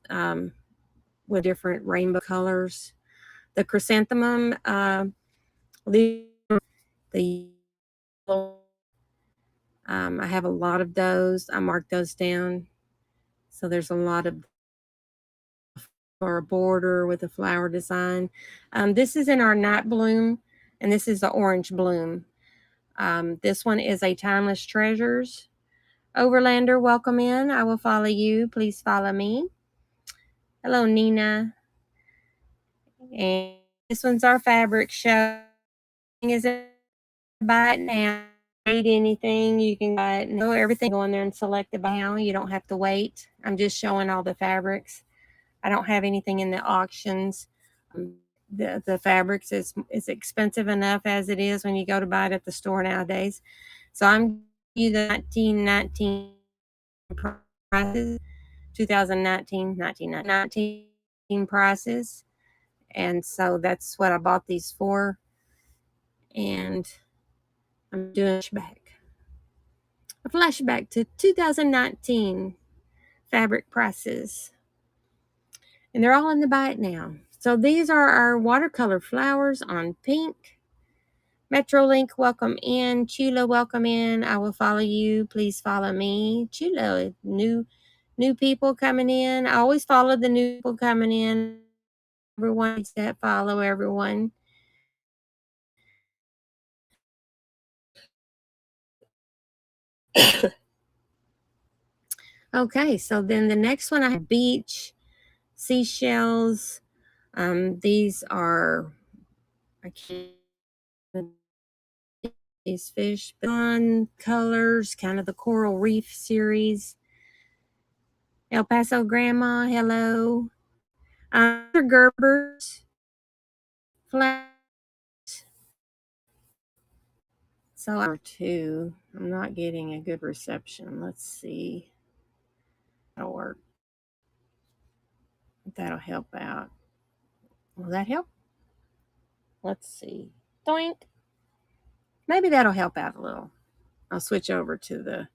with different rainbow colors. The chrysanthemum, the I have a lot of those. I marked those down. So there's a lot of for a border with a flower design. This is in our night bloom, and this is the orange bloom. This one is a Timeless Treasures. Overlander, welcome in. I will follow you. Please follow me. Hello, Nina. And this one's our fabric show. Is it buy it now? Read anything, you can buy it. No, everything go in there and select it by now. You don't have to wait. I'm just showing all the fabrics. I don't have anything in the auctions. The fabrics is expensive enough as it is when you go to buy it at the store nowadays. So I'm giving you the 1919 prices, 2019, 1919 prices. And so that's what I bought these for. And I'm doing a flashback to 2019 fabric prices. And they're all in the buy it now. So these are our watercolor flowers on pink. Metrolink, welcome in. Chula, welcome in. I will follow you. Please follow me. Chula, new people coming in. I always follow the new people coming in. Everyone needs to follow everyone. Okay, so then the next one I have beach, seashells. These are, I can't, these fish, fun colors, kind of the coral reef series. El Paso Grandma, hello. Gerbers, flat. So two, I'm not getting a good reception. Let's see. That'll work. That'll help out. Will that help? Let's see. Doink. Maybe that'll help out a little. I'll switch over to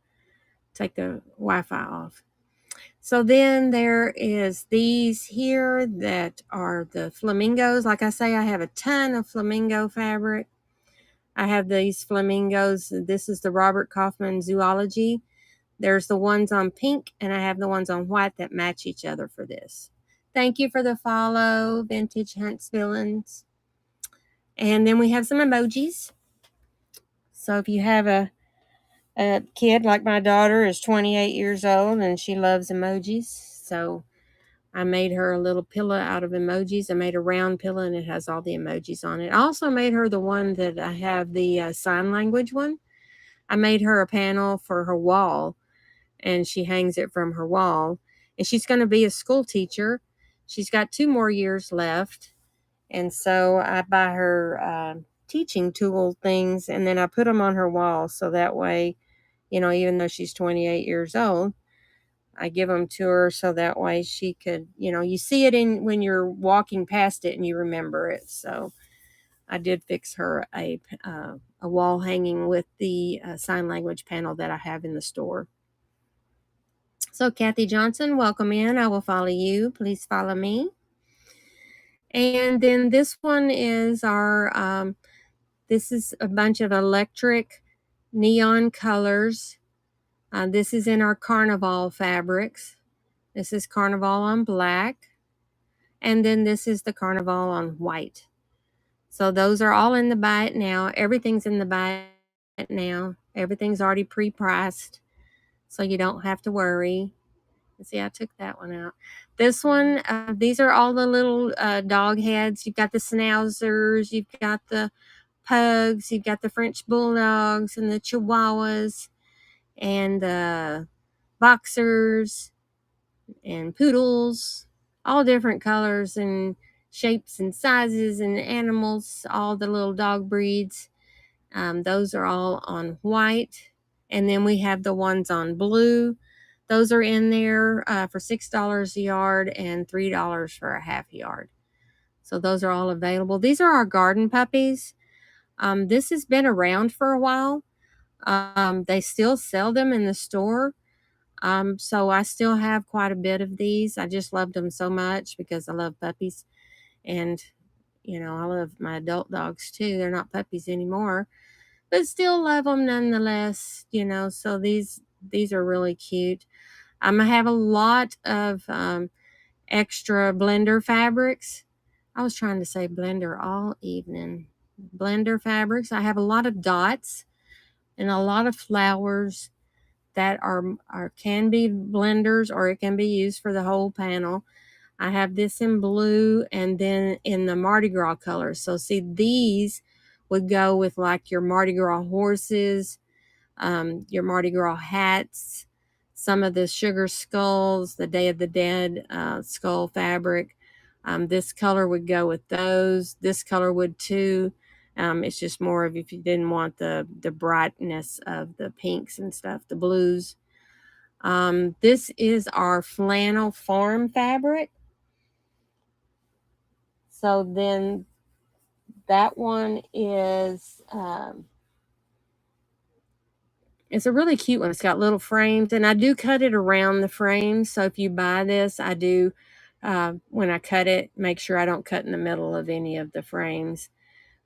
take the Wi-Fi off. So then there is these here that are the flamingos. Like I say, I have a ton of flamingo fabric. I have these flamingos. This is the Robert Kaufman Zoology. There's the ones on pink, and I have the ones on white that match each other for this. Thank you for the follow, Vintage Hunts Villains. And then we have some emojis. So if you have a kid like my daughter is 28 years old and she loves emojis, so I made her a little pillow out of emojis. I made a round pillow and it has all the emojis on it. I also made her the one that I have, the sign language one. I made her a panel for her wall and she hangs it from her wall. And she's going to be a school teacher. She's got 2 more years left. And so I buy her teaching tool things and then I put them on her wall. So that way, even though she's 28 years old, I give them to her so that way she could, you see it in when you're walking past it and you remember it. So I did fix her a wall hanging with the sign language panel that I have in the store. So Kathy Johnson, welcome in. I will follow you. Please follow me. And then this one is our, this is a bunch of electric neon colors. This is in our Carnival fabrics. This is Carnival on black. And then this is the Carnival on white. So those are all in the buy it now. Everything's in the buy it now. Everything's already pre-priced. So you don't have to worry. See, I took that one out. This one, these are all the little dog heads. You've got the schnauzers, you've got the pugs, you've got the French bulldogs and the chihuahuas and the boxers and poodles, all different colors and shapes and sizes and animals, all the little dog breeds. Those are all on white. And then we have the ones on blue. Those are in there for $6 a yard and $3 for a half yard. So those are all available. These are our garden puppies. This has been around for a while. They still sell them in the store. So I still have quite a bit of these. I just loved them so much because I love puppies. And, I love my adult dogs too. They're not puppies anymore, but still love them nonetheless, so these are really cute. I have a lot of extra blender fabrics. I was trying to say blender all evening. Blender fabrics. I have a lot of dots and a lot of flowers that are can be blenders or it can be used for the whole panel. I have this in blue and then in the Mardi Gras colors. So see, these would go with like your Mardi Gras horses, your Mardi Gras hats, some of the sugar skulls, the Day of the Dead skull fabric. This color would go with those. This color would too. It's just more of if you didn't want the brightness of the pinks and stuff, the blues. This is our flannel farm fabric. So then that one is, it's a really cute one. It's got little frames and I do cut it around the frames. So if you buy this, I do, when I cut it, make sure I don't cut in the middle of any of the frames.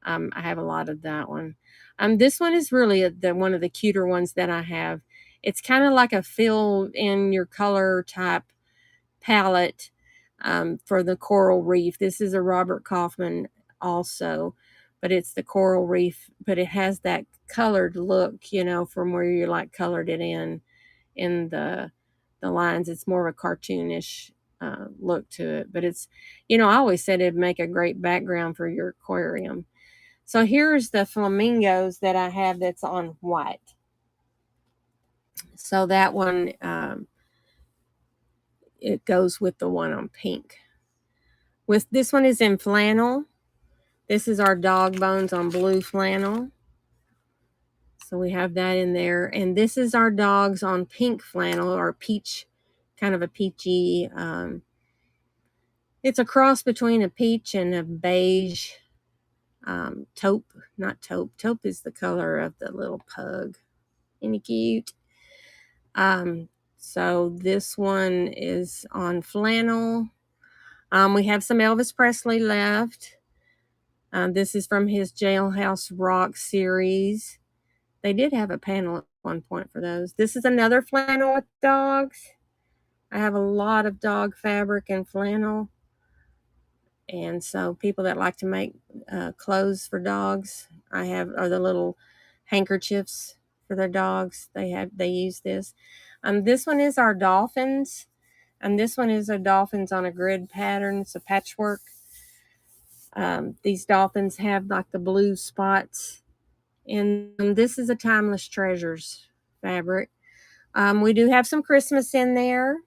I have a lot of that one. This one is really one of the cuter ones that I have. It's kind of like a fill in your color type palette for the coral reef. This is a Robert Kaufman also, but it's the coral reef, but it has that colored look, you know, from where you like colored it in the lines. It's more of a cartoonish look to it, but it's, you know, I always said it'd make a great background for your aquarium. So here's the flamingos that I have that's on white. So that one, it goes with the one on pink. With this one is in flannel. This is our dog bones on blue flannel. So we have that in there. And this is our dogs on pink flannel, or peach, kind of a peachy. It's a cross between a peach and a beige taupe. Not taupe. Taupe is the color of the little pug. Isn't he cute? So this one is on flannel. We have some Elvis Presley left. This is from his Jailhouse Rock series. They did have a panel at one point for those. This is another flannel with dogs. I have a lot of dog fabric and flannel. And so people that like to make clothes for dogs, I have, or the little handkerchiefs for their dogs. They use this. This one is our dolphins. And this one is a dolphins on a grid pattern. It's a patchwork. These dolphins have like the blue spots. And this is a Timeless Treasures fabric. We do have some Christmas in there.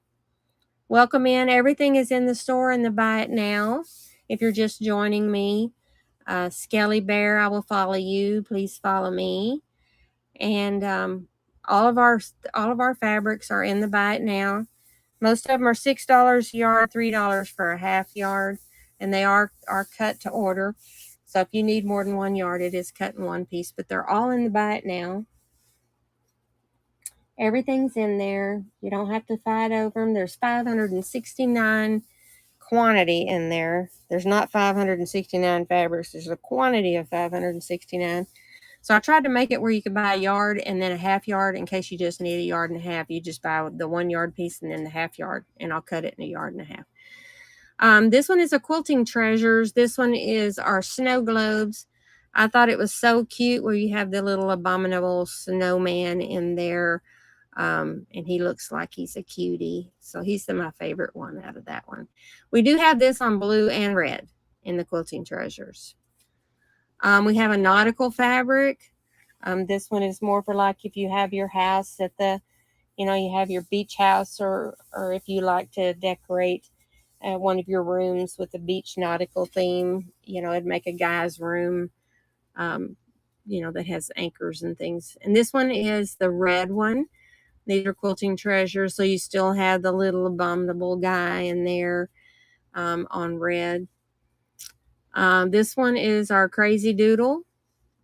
Welcome in. Everything is in the store in the Buy It Now. If you're just joining me, Skelly Bear, I will follow you. Please follow me. And all of our fabrics are in the Buy It Now. Most of them are $6 a yard, $3 for a half yard, and they are cut to order. So if you need more than 1 yard, it is cut in one piece, but they're all in the Buy It Now. Everything's in there. You don't have to fight over them. There's 569 quantity in there. There's not 569 fabrics. There's a quantity of 569. So I tried to make it where you could buy a yard and then a half yard in case you just need a yard and a half. You just buy the 1 yard piece and then the half yard, and I'll cut it in a yard and a half. This one is a Quilting Treasures. This one is our snow globes. I thought it was so cute where you have the little abominable snowman in there. And he looks like he's a cutie. So he's my favorite one out of that one. We do have this on blue and red in the Quilting Treasures. We have a nautical fabric. This one is more for like if you have your house at the, you know, you have your beach house, or if you like to decorate one of your rooms with a beach nautical theme. You know, it'd make a guy's room, you know, that has anchors and things. And this one is the red one. These are Quilting Treasures, so you still have the little abominable guy in there on red. This one is our Crazy Doodle.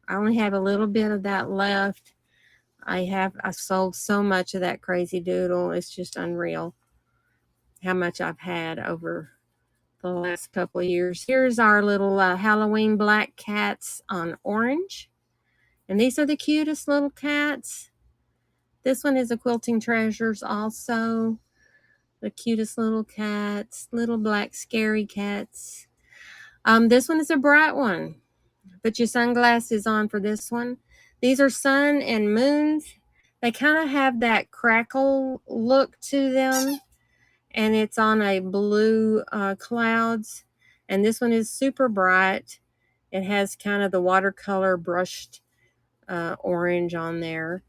I only have a little bit of that left. I sold so much of that Crazy Doodle. It's just unreal how much I've had over the last couple of years. Here's our little Halloween black cats on orange. And these are the cutest little cats. This one is a Quilting Treasures also. The cutest little cats, little black scary cats. This one is a bright one. Put your sunglasses on for this one. These are sun and moons. They kind of have that crackle look to them. And it's on a blue clouds. And this one is super bright. It has kind of the watercolor brushed orange on there.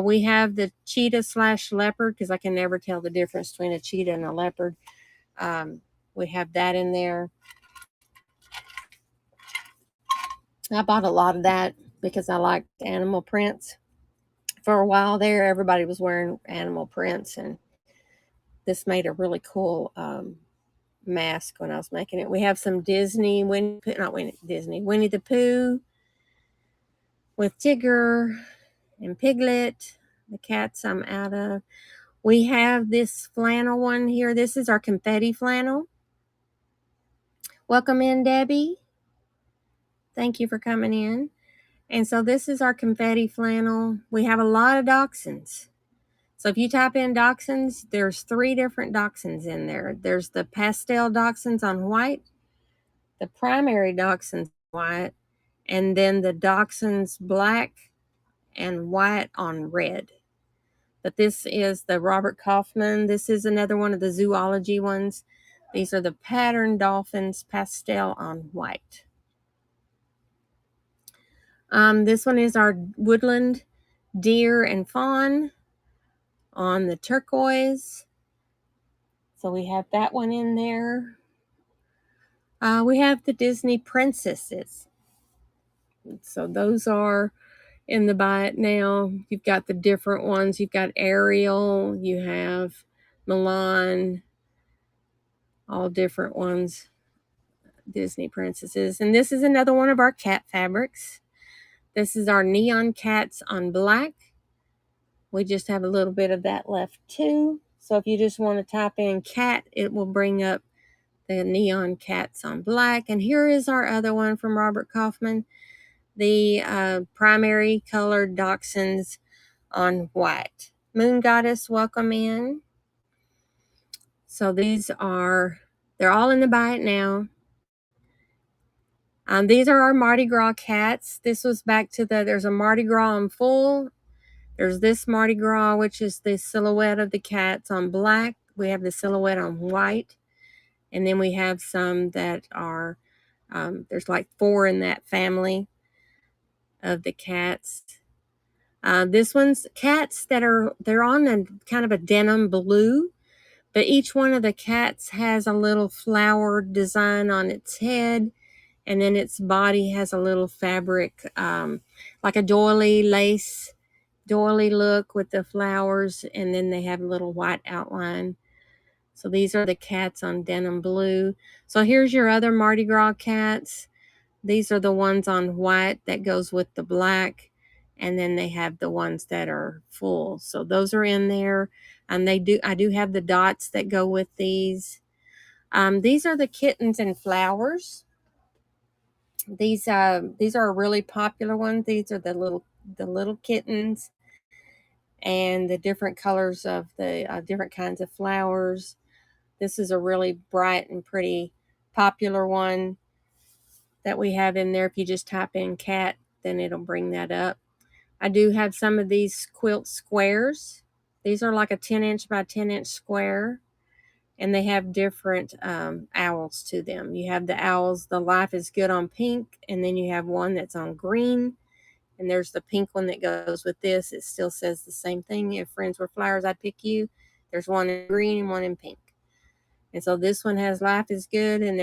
We have the cheetah / leopard, because I can never tell the difference between a cheetah and a leopard. We have that in there. I bought a lot of that because I liked animal prints. For a while there, everybody was wearing animal prints, and this made a really cool mask when I was making it. We have some Disney, Winnie the Pooh with Tigger and Piglet. The cats I'm out of. We have this flannel one here. This is our confetti flannel. Welcome in, Debbie. Thank you for coming in. And so this is our confetti flannel. We have a lot of dachshunds. So if you type in dachshunds, there's 3 different dachshunds in there. There's the pastel dachshunds on white, the primary dachshunds white, and then the dachshunds black and white on red. But this is the Robert Kaufman. This is another one of the zoology ones. These are the patterned dolphins, pastel on white. This one is our woodland deer and fawn on the turquoise. So we have that one in there. We have the Disney princesses. So those are in the buy it now. You've got the different ones. You've got Ariel, you have Milan, all different ones, Disney princesses. And this is another one of our cat fabrics. This is our neon cats on black. We just have a little bit of that left too. So if you just want to type in cat, it will bring up the neon cats on black. And here is our other one from Robert Kaufman, the primary colored dachshunds on white. Moon Goddess, welcome in. So these are, they're all in the buy it now. These are our Mardi Gras cats. This was back to there's a Mardi Gras on full. There's this Mardi Gras, which is the silhouette of the cats on black. We have the silhouette on white. And then we have some that are, there's like 4 in that family of the cats. This one's cats that they're on a kind of a denim blue, but each one of the cats has a little flower design on its head, and then its body has a little fabric, like a doily lace, doily look with the flowers, and then they have a little white outline. So these are the cats on denim blue. So here's your other Mardi Gras cats. These are the ones on white that goes with the black. And then they have the ones that are full. So those are in there. And I do have the dots that go with these. These are the kittens and flowers. These are a really popular one. These are the little kittens and the different colors of the different kinds of flowers. This is a really bright and pretty popular one that we have in there. If you just type in cat, then it'll bring that up. I do have some of these quilt squares. These are like a 10-inch by 10-inch square, and they have different owls to them. You have the owls, the life is good on pink, and then you have one that's on green, and there's the pink one that goes with this. It still says the same thing. If friends were flowers, I'd pick you. There's one in green and one in pink. And so this one has life is good, and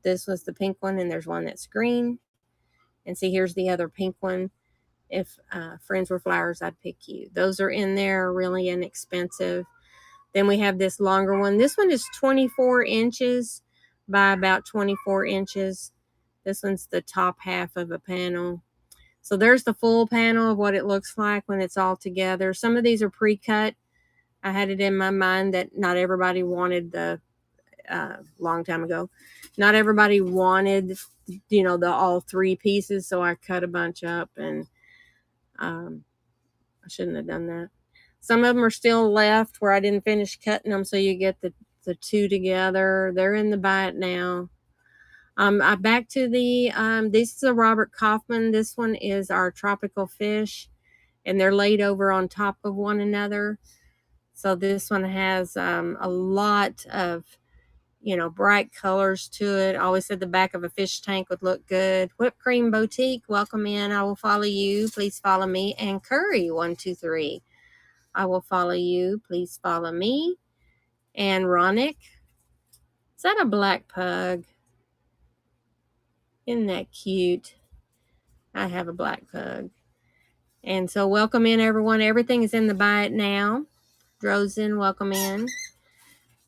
this was the pink one, and there's one that's green. And see, here's the other pink one. If friends were flowers, I'd pick you. Those are in there, really inexpensive. Then we have this longer one. This one is 24 inches by about 24 inches. This one's the top half of a panel. So there's the full panel of what it looks like when it's all together. Some of these are pre-cut. I had it in my mind that not everybody wanted the long time ago. Not everybody wanted, the all 3 pieces, so I cut a bunch up, and I shouldn't have done that. Some of them are still left where I didn't finish cutting them, so you get the 2 together. They're in the buy it now. Back to the, this is a Robert Kaufman. This one is our tropical fish, and they're laid over on top of one another. So this one has a lot of bright colors to it. I always said the back of a fish tank would look good. Whipped Cream Boutique, welcome in. I will follow you. Please follow me. And Curry 123, I will follow you. Please follow me. And Ronick, is that a black pug? Isn't that cute? I have a black pug. And so welcome in, everyone. Everything is in the buy it now. Drozen, welcome in.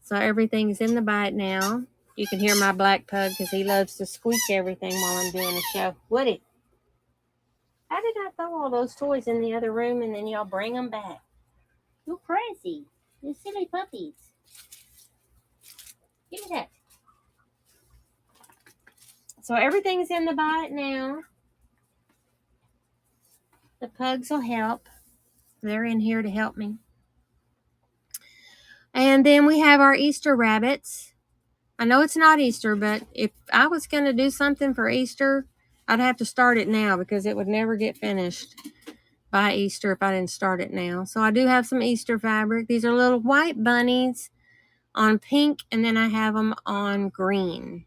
So everything is in the buy it now. You can hear my black pug because he loves to squeak everything while I'm doing a show. Woody, how did I throw all those toys in the other room and then y'all bring them back? You're crazy. You silly puppies. Give me that. So everything's in the buy it now. The pugs will help. They're in here to help me. And then we have our Easter rabbits. I know it's not Easter, but if I was going to do something for Easter, I'd have to start it now because it would never get finished by Easter if I didn't start it now. So I do have some Easter fabric. These are little white bunnies on pink, and then I have them on green.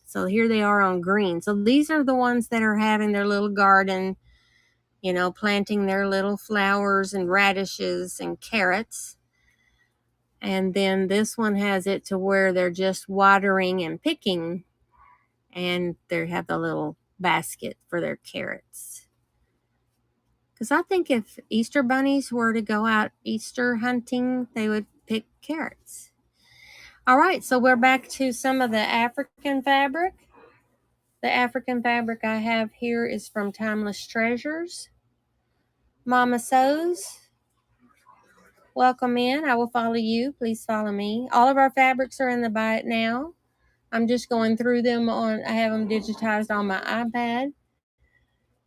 So here they are on green. So these are the ones that are having their little garden, you know, planting their little flowers and radishes and carrots. And then this one has it to where they're just watering and picking, and they have the little basket for their carrots. Because I think if Easter bunnies were to go out Easter hunting, they would pick carrots. All right, so we're back to some of the African fabric. The African fabric I have here is from Timeless Treasures. Mama Sews, welcome in. I will follow you. Please follow me. All of our fabrics are in the Buy It Now. I'm just going through them I have them digitized on my iPad.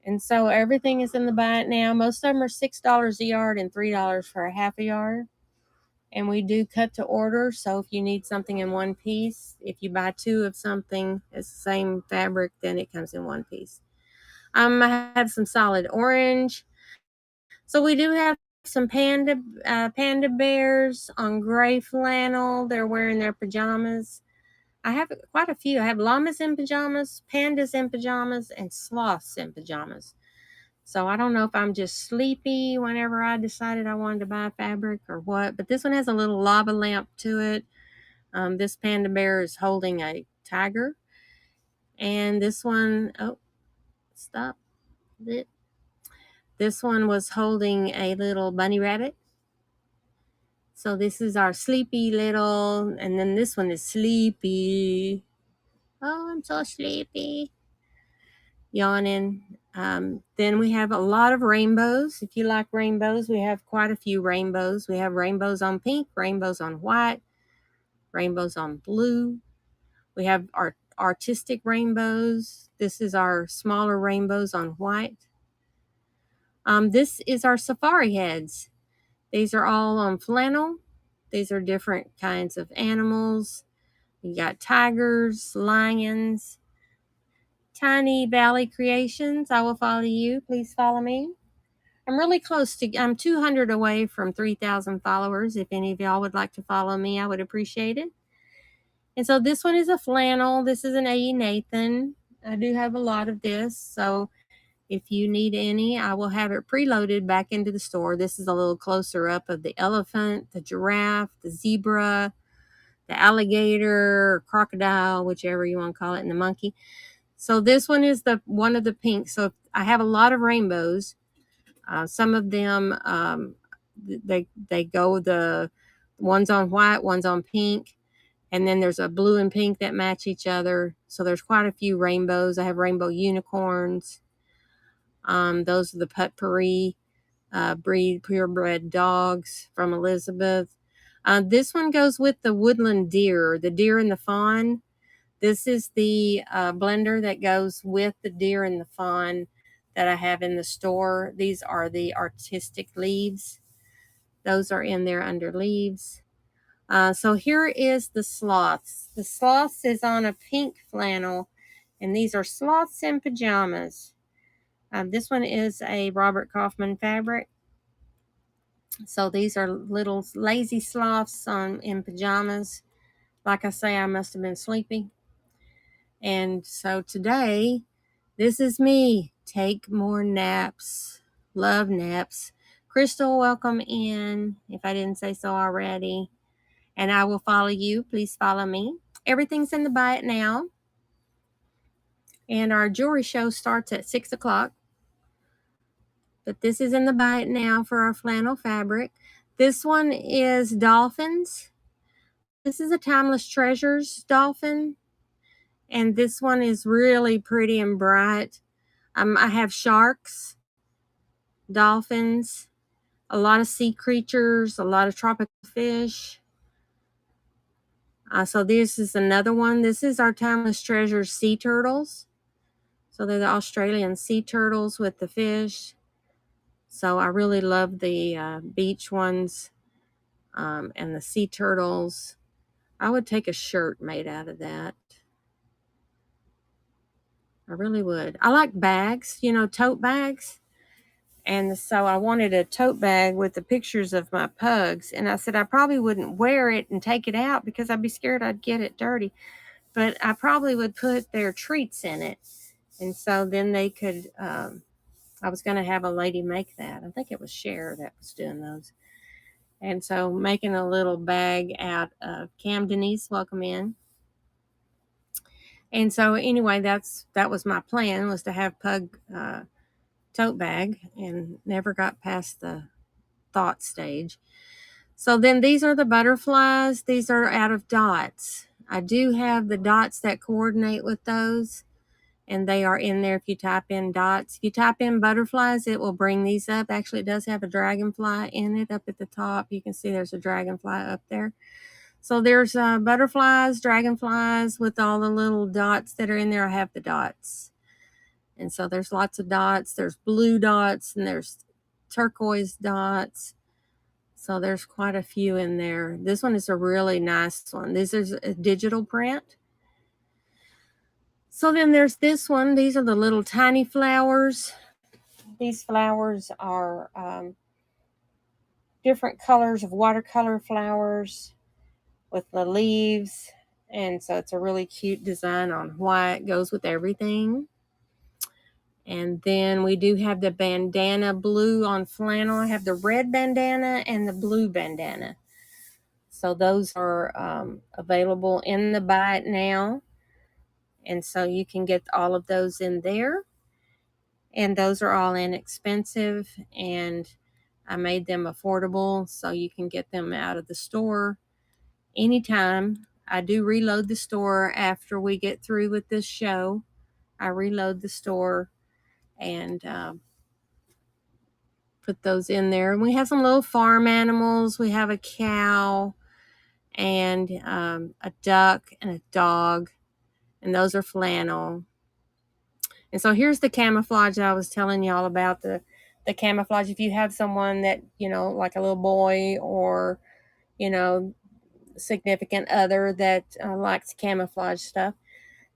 And so everything is in the Buy It Now. Most of them are $6 a yard and $3 for a half a yard. And we do cut to order. So if you need something in one piece, if you buy two of something, it's the same fabric, then it comes in one piece. I have some solid orange. So we do have some panda bears on gray flannel. They're wearing their pajamas. I have quite a few. I have llamas in pajamas, pandas in pajamas, and sloths in pajamas. So I don't know if I'm just sleepy whenever I decided I wanted to buy fabric or what. But this one has a little lava lamp to it. This panda bear is holding a tiger. And this one, oh, stop it. This one was holding a little bunny rabbit. So this is our sleepy little, and then this one is sleepy. Oh, I'm so sleepy. Yawning. Then we have a lot of rainbows. If you like rainbows, we have quite a few rainbows. We have rainbows on pink, rainbows on white, rainbows on blue. We have our artistic rainbows. This is our smaller rainbows on white. This is our safari heads. These are all on flannel. These are different kinds of animals. You got tigers, lions, Tiny Valley Creations. I will follow you. Please follow me. I'm really close to, I'm 200 away from 3,000 followers. If any of y'all would like to follow me, I would appreciate it. And so this one is a flannel. This is an A.E. Nathan. I do have a lot of this. So if you need any, I will have it preloaded back into the store. This is a little closer up of the elephant, the giraffe, the zebra, the alligator, or crocodile, whichever you want to call it, and the monkey. So this one is the one of the pinks. So I have a lot of rainbows. Some of them, they go the ones on white, ones on pink. And then there's a blue and pink that match each other. So there's quite a few rainbows. I have rainbow unicorns. Those are the Putpuri breed purebred dogs from Elizabeth. This one goes with the woodland deer, the deer and the fawn. This is the blender that goes with the deer and the fawn that I have in the store. These are the artistic leaves. Those are in there under leaves. So here is the sloths. The sloths is on a pink flannel, and these are sloths in pajamas. This one is a Robert Kaufman fabric. So these are little lazy sloths in pajamas. Like I say, I must have been sleepy. And so today, this is me. Take more naps. Love naps. Crystal, welcome in, if I didn't say so already. And I will follow you. Please follow me. Everything's in the Buy It Now. And our jewelry show starts at 6 o'clock. But this is in the Buy It Now for our flannel fabric. This one is dolphins. This is a Timeless Treasures dolphin. And this one is really pretty and bright. I have sharks, dolphins, a lot of sea creatures, a lot of tropical fish. So this is another one. This is our Timeless Treasures sea turtles. So they're the Australian sea turtles with the fish. So I really love the beach ones and the sea turtles. I would take a shirt made out of that. I really would. I like bags, tote bags. And so I wanted a tote bag with the pictures of my pugs. And I said I probably wouldn't wear it and take it out because I'd be scared I'd get it dirty. But I probably would put their treats in it. And so then they could, I was going to have a lady make that. I think it was Cher that was doing those. And so making a little bag out of Camdenese, welcome in. And so anyway, that was my plan, was to have pug tote bag, and never got past the thought stage. So then these are the butterflies. These are out of dots. I do have the dots that coordinate with those, and they are in there if you type in dots. If you type in butterflies, it will bring these up. Actually, it does have a dragonfly in it up at the top. You can see there's a dragonfly up there. So there's butterflies, dragonflies with all the little dots that are in there. I have the dots. And so there's lots of dots. There's blue dots and there's turquoise dots. So there's quite a few in there. This one is a really nice one. This is a digital print. So then there's this one. These are the little tiny flowers. These flowers are different colors of watercolor flowers with the leaves. And so it's a really cute design on white. Goes with everything. And then we do have the bandana blue on flannel. I have the red bandana and the blue bandana. So those are available in the Buy It Now. And so you can get all of those in there. And those are all inexpensive. And I made them affordable so you can get them out of the store anytime. I do reload the store after we get through with this show. I reload the store and put those in there. And we have some little farm animals. We have a cow and a duck and a dog, and those are flannel. And so here's the camouflage that I was telling y'all about, the camouflage. If you have someone that, like a little boy or, significant other that likes camouflage stuff,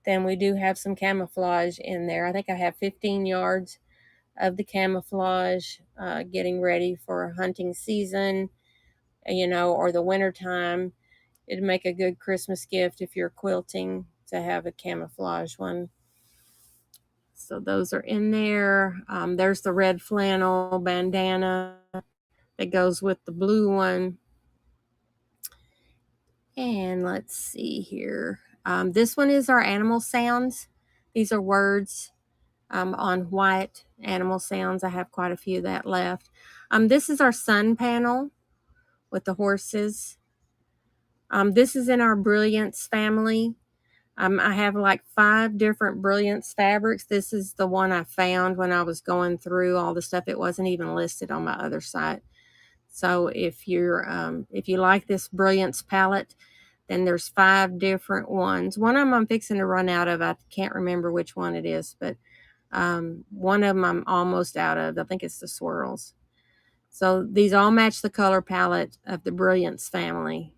then we do have some camouflage in there. I think I have 15 yards of the camouflage, getting ready for hunting season, or the winter time. It'd make a good Christmas gift if you're quilting to have a camouflage one. So those are in there. There's the red flannel bandana that goes with the blue one. And let's see here. This one is our animal sounds. These are words on white animal sounds. I have quite a few of that left. This is our sun panel with the horses. This is in our Brilliance family. I have like 5 different Brilliance fabrics. This is the one I found when I was going through all the stuff. It wasn't even listed on my other site. So if you like this Brilliance palette, then there's 5 different ones. One of them I'm fixing to run out of. I can't remember which one it is, but one of them I'm almost out of. I think it's the swirls. So these all match the color palette of the Brilliance family.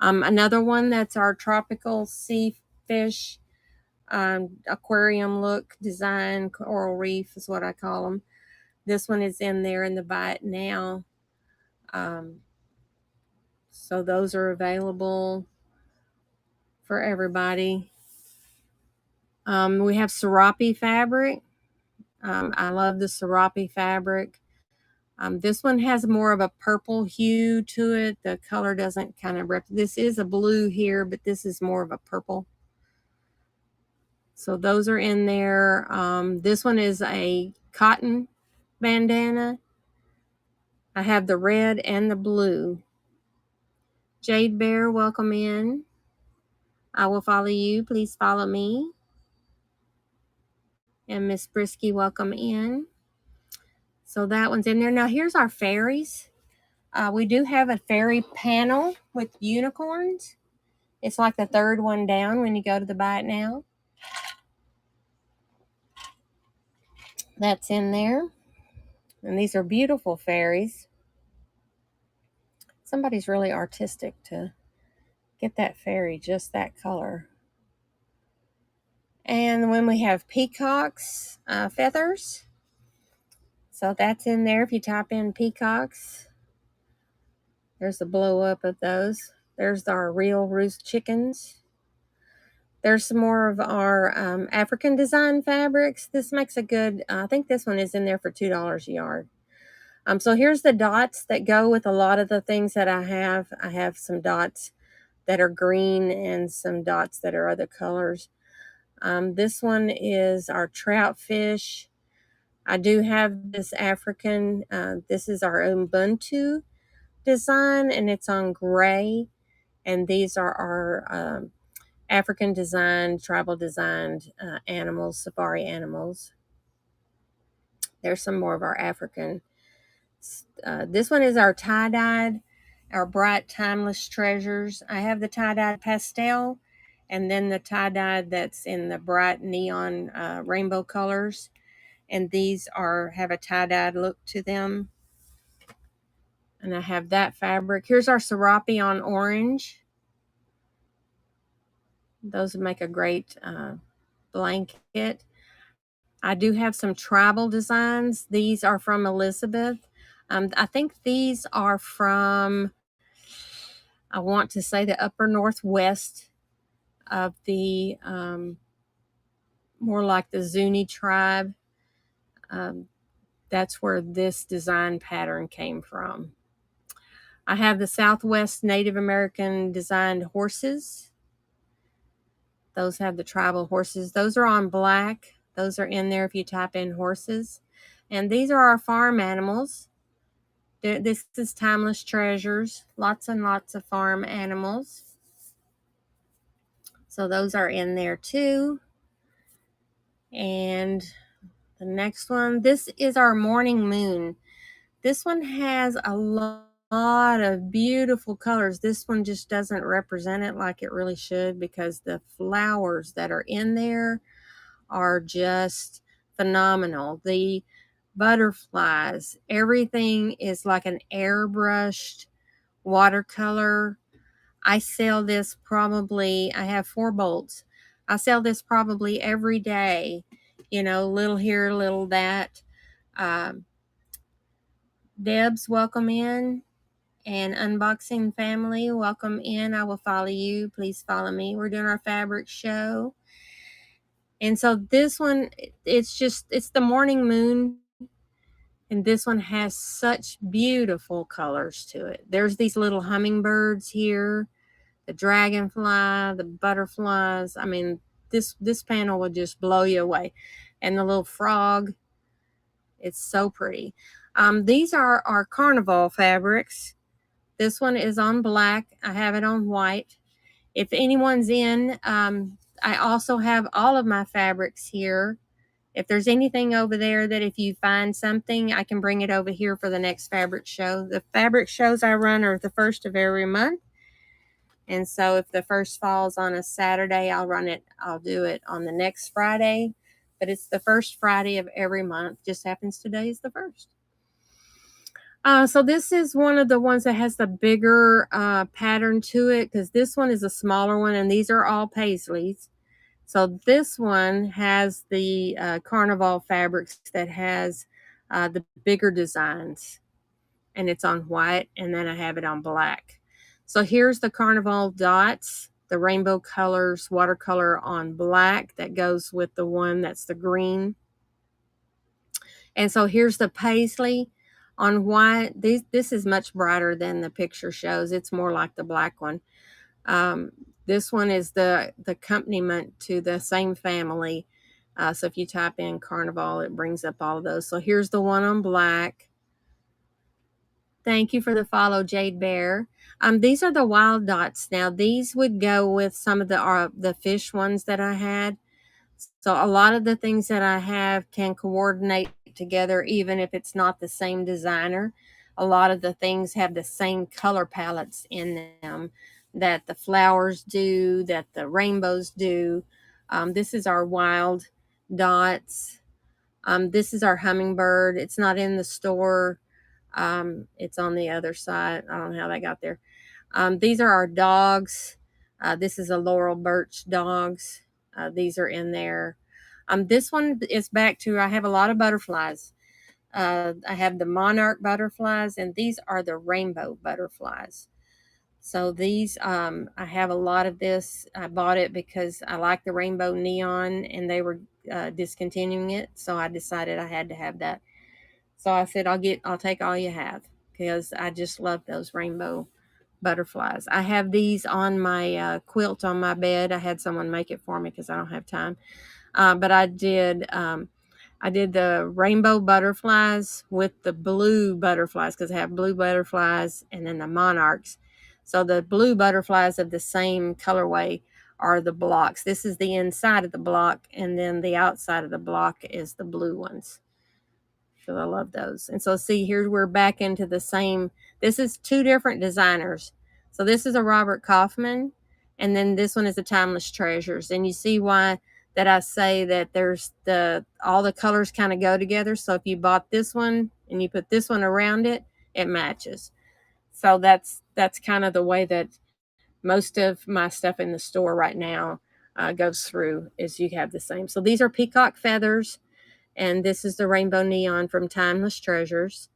Another one that's our tropical sea fish, aquarium look design, coral reef is what I call them. This one is in there in the Buy It Now. So those are available for everybody. We have serape fabric. I love the serape fabric. This one has more of a purple hue to it. The color doesn't kind of this is a blue here, but this is more of a purple. So those are in there. This one is a cotton bandana. I have the red and the blue. Jade Bear, welcome in. I will follow you. Please follow me. And Miss Brisky, welcome in. So that one's in there. Now here's our fairies. We do have a fairy panel with unicorns. It's like the 3rd one down when you go to the Buy It Now. That's in there. And these are beautiful fairies. Somebody's really artistic to get that fairy just that color. And when we have peacocks, feathers. So that's in there. If you type in peacocks, there's a blow up of those. There's our real roost chickens. There's some more of our African design fabrics. This makes a good, I think this one is in there for $2 a yard. So here's the dots that go with a lot of the things that I have. I have some dots that are green and some dots that are other colors. This one is our trout fish. I do have this African, this is our Ubuntu design, and it's on gray. And these are our African designed, tribal designed animals, safari animals. There's some more of our African. This one is our tie-dyed, our bright, timeless treasures. I have the tie-dyed pastel, and then the tie-dyed that's in the bright neon rainbow colors. And these have a tie-dyed look to them. And I have that fabric. Here's our serape on orange. Those would make a great blanket. I do have some tribal designs. These are from Elizabeth. I think these are from, I want to say, the upper northwest of the, more like the Zuni tribe. That's where this design pattern came from. I have the Southwest Native American designed horses. Those have the tribal horses. Those are on black. Those are in there if you type in horses. And these are our farm animals. This is Timeless Treasures. Lots and lots of farm animals. So those are in there too. And the next one, this is our Morning Moon. This one has a lot of beautiful colors. This one just doesn't represent it like it really should, because the flowers that are in there are just phenomenal. The butterflies, everything is like an airbrushed watercolor. I sell this probably, I have 4 bolts. I sell this probably every day, little here, little that. Deb's, welcome in. And Unboxing Family, welcome in. I will follow you. Please follow me. We're doing our fabric show. And so this one, it's the Morning Moon. And this one has such beautiful colors to it. There's these little hummingbirds here, the dragonfly, the butterflies. I mean, this panel will just blow you away. And the little frog, it's so pretty. These are our carnival fabrics. This one is on black. I have it on white. If anyone's in, I also have all of my fabrics here. If there's anything over there that if you find something, I can bring it over here for the next fabric show. The fabric shows I run are the first of every month. And so if the first falls on a Saturday, I'll do it on the next Friday. But it's the first Friday of every month. Just happens today is the first. So this is one of the ones that has the bigger pattern to it, because this one is a smaller one, and these are all paisleys. So this one has the carnival fabrics that has the bigger designs, and it's on white, and then I have it on black. So here's the carnival dots, the rainbow colors, watercolor on black that goes with the one that's the green. And so here's the paisley on white. This is much brighter than the picture shows. It's more like the black one. This one is the accompaniment to the same family. So if you type in carnival, it brings up all of those. So here's the one on black. Thank you for the follow, Jade Bear. These are the wild dots. Now these would go with some of the fish ones that I had. So a lot of the things that I have can coordinate together, even if it's not the same designer. A lot of the things have the same color palettes in them that the flowers do, that the rainbows do. This is our wild dots. This is our hummingbird. It's not in the store. It's on the other side. I don't know how that got there. These are our dogs. This is a Laurel Birch dogs. These are in there. This one is back to, I have a lot of butterflies. I have the monarch butterflies, and these are the rainbow butterflies. So these, I have a lot of this. I bought it because I like the rainbow neon, and they were discontinuing it. So I decided I had to have that. So I said, I'll take all you have, because I just love those rainbow butterflies. I have these on my quilt on my bed. I had someone make it for me because I don't have time. But I did the rainbow butterflies with the blue butterflies, because I have blue butterflies and then the monarchs. So the blue butterflies of the same colorway are the blocks. This is the inside of the block, and then the outside of the block is the blue ones. So I love those. And so see, here we're back into the same. This is two different designers. So this is a Robert Kaufman, and then this one is a Timeless Treasures. And you see why that I say that there's all the colors kind of go together. So if you bought this one and you put this one around it, it matches. So that's kind of the way that most of my stuff in the store right now goes through, is you have the same. So these are peacock feathers, and this is the rainbow neon from Timeless Treasures.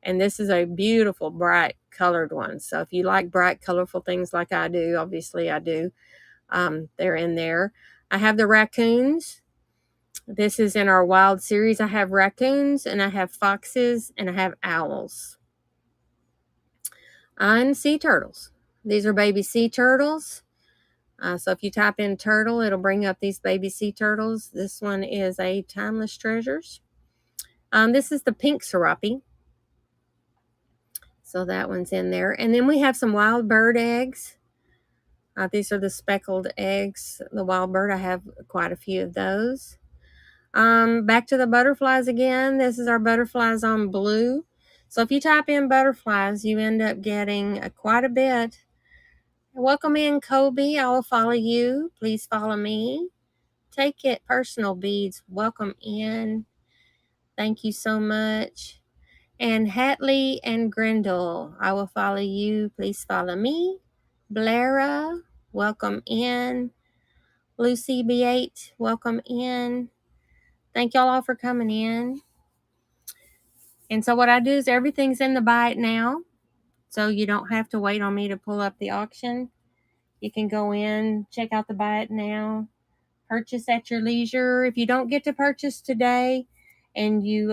And this is a beautiful, bright colored one. So if you like bright, colorful things like I do, obviously I do, they're in there. I have the raccoons. This is in our wild series. I have raccoons, and I have foxes, and I have owls. And sea turtles. These are baby sea turtles. So if you type in turtle, it'll bring up these baby sea turtles. This one is a Timeless Treasures. This is the pink serape. So that one's in there. And then we have some wild bird eggs. These are the speckled eggs. The wild bird, I have quite a few of those. Back to the butterflies again. This is our butterflies on blue. So if you type in butterflies, you end up getting quite a bit. Welcome in, Kobe. I will follow you. Please follow me. Take it personal, beads. Welcome in. Thank you so much. And Hatley and Grindle, I will follow you. Please follow me. Blara, welcome in. Lucy B8, welcome in. Thank y'all all for coming in. And so what I do is everything's in the buy it now. So you don't have to wait on me to pull up the auction. You can go in, check out the buy it now, purchase at your leisure. If you don't get to purchase today and you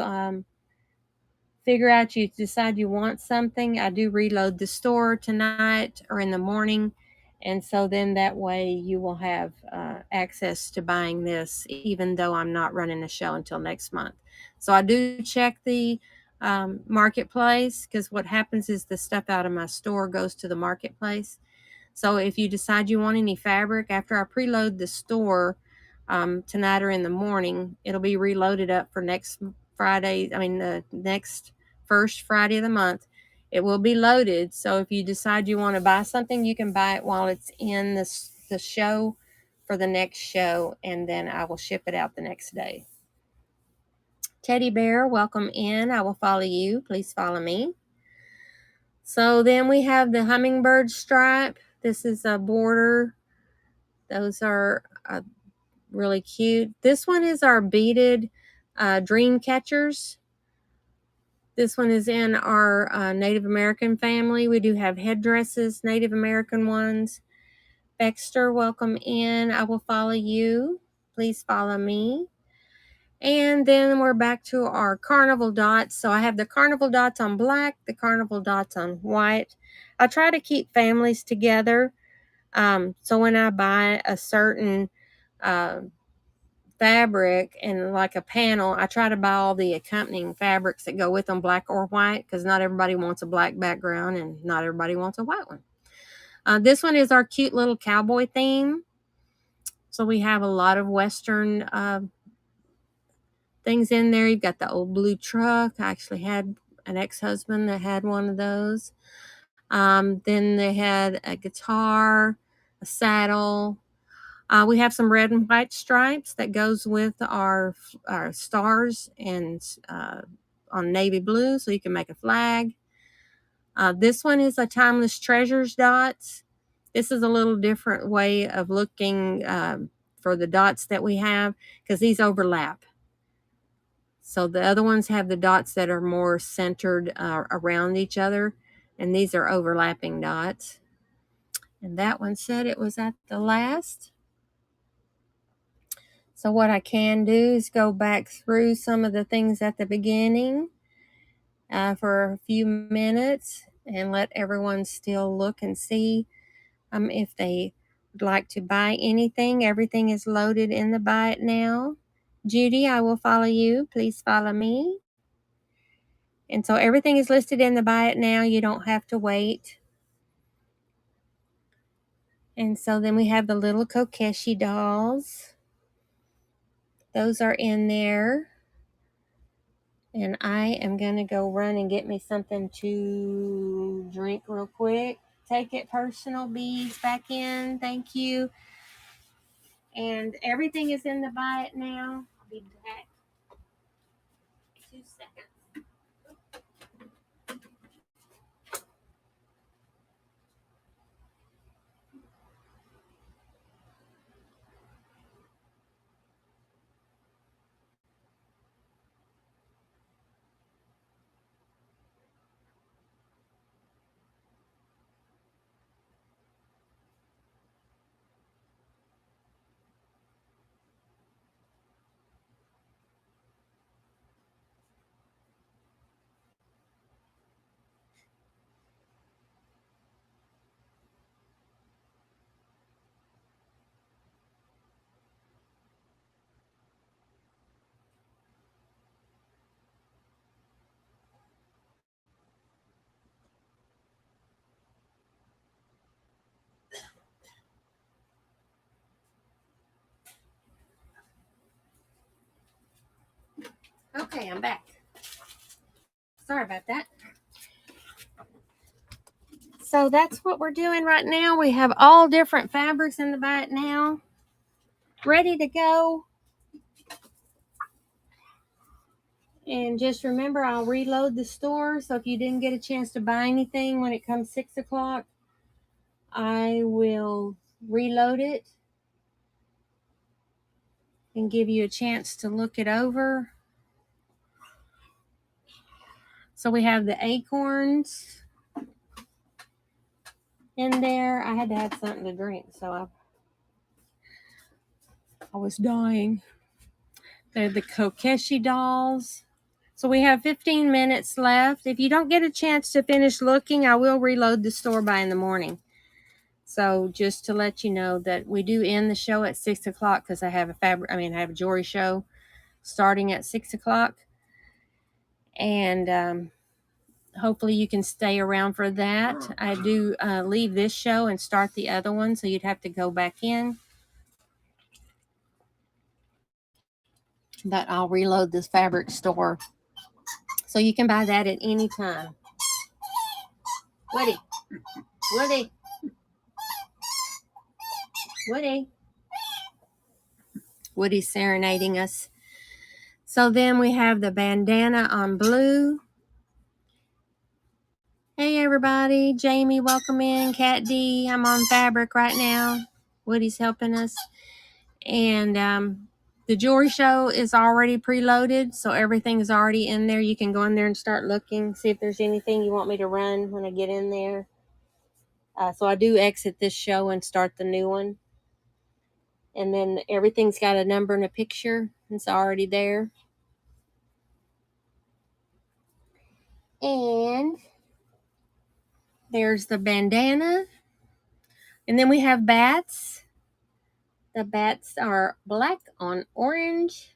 figure out you decide you want something, I do reload the store tonight or in the morning. And so then that way you will have access to buying this, even though I'm not running a show until next month. So I do check the marketplace, because what happens is the stuff out of my store goes to the marketplace. So if you decide you want any fabric, after I preload the store tonight or in the morning, it'll be reloaded up for next Friday. The next first Friday of the month, it will be loaded. So if you decide you want to buy something, you can buy it while it's in the show for the next show, and then I will ship it out the next day. Teddy Bear, welcome in. I will follow you. Please follow me. So then we have the hummingbird stripe. This is a border. Those are really cute. This one is our beaded dream catchers. This one is in our Native American family. We do have headdresses, Native American ones. Baxter, welcome in. I will follow you. Please follow me. And then we're back to our carnival dots. So I have the carnival dots on black, the carnival dots on white. I try to keep families together. So when I buy a certain fabric and like a panel, I try to buy all the accompanying fabrics that go with them, black or white, because not everybody wants a black background and not everybody wants a white one. This one is our cute little cowboy theme. So we have a lot of Western things in there. You've got the old blue truck. I actually had an ex-husband that had one of those. Then they had a guitar, a saddle. We have some red and white stripes that goes with our stars and on navy blue, so you can make a flag. This one is a Timeless Treasures dots. This is a little different way of looking for the dots that we have, because these overlap. So the other ones have the dots that are more centered around each other, and these are overlapping dots. And that one said it was at the last. So what I can do is go back through some of the things at the beginning for a few minutes and let everyone still look and see if they would like to buy anything. Everything is loaded in the Buy It Now. Judy, I will follow you. Please follow me. And so everything is listed in the Buy It Now. You don't have to wait. And so then we have the little Kokeshi dolls. Those are in there. And I am going to go run and get me something to drink real quick. Take it personal, bees, back in. Thank you. And everything is in the Buy It Now. I'll be back. 2 seconds. Okay, I'm back. Sorry about that. So that's what we're doing right now. We have all different fabrics in the Buy It Now, ready to go. And just remember, I'll reload the store. So if you didn't get a chance to buy anything when it comes 6 o'clock, I will reload it and give you a chance to look it over. So we have the acorns in there. I had to have something to drink, so I was dying. They're the Kokeshi dolls. So we have 15 minutes left. If you don't get a chance to finish looking, I will reload the store by in the morning. So just to let you know that we do end the show at 6 o'clock because I have I have a jewelry show starting at 6 o'clock. And hopefully you can stay around for that. I do leave this show and start the other one, so you'd have to go back in. But I'll reload this fabric store. So you can buy that at any time. Woody. Woody. Woody. Woody's serenading us. So then we have the bandana on blue. Hey everybody. Jamie, welcome in. Cat D, I'm on fabric right now. Woody's helping us. And the jewelry show is already preloaded, so everything is already in there. You can go in there and start looking, see if there's anything you want me to run when I get in there. So I do exit this show and start the new one. And then everything's got a number and a picture. It's already there. And there's the bandana. And then we have bats. The bats are black on orange.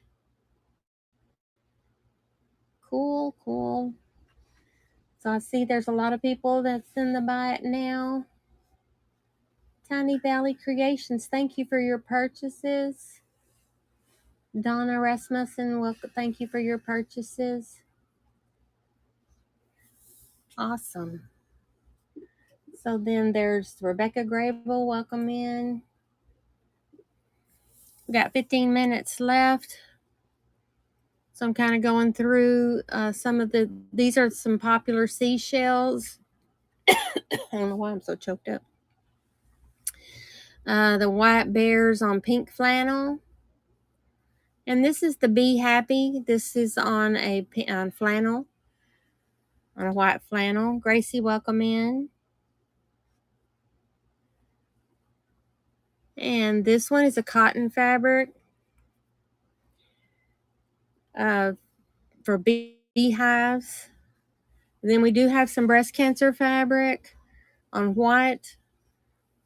Cool, cool. So I see there's a lot of people that's in the Buy It Now. Tiny Valley Creations, thank you for your purchases. Donna Rasmussen, welcome, thank you for your purchases. Awesome. So then there's Rebecca Grable, welcome in. We got 15 minutes left. So I'm kind of going through some of these are some popular seashells. I don't know why I'm so choked up. The white bears on pink flannel. And this is the Be Happy. This is on a flannel, on a white flannel. Gracie, welcome in. And this one is a cotton fabric for beehives. Then we do have some breast cancer fabric on white.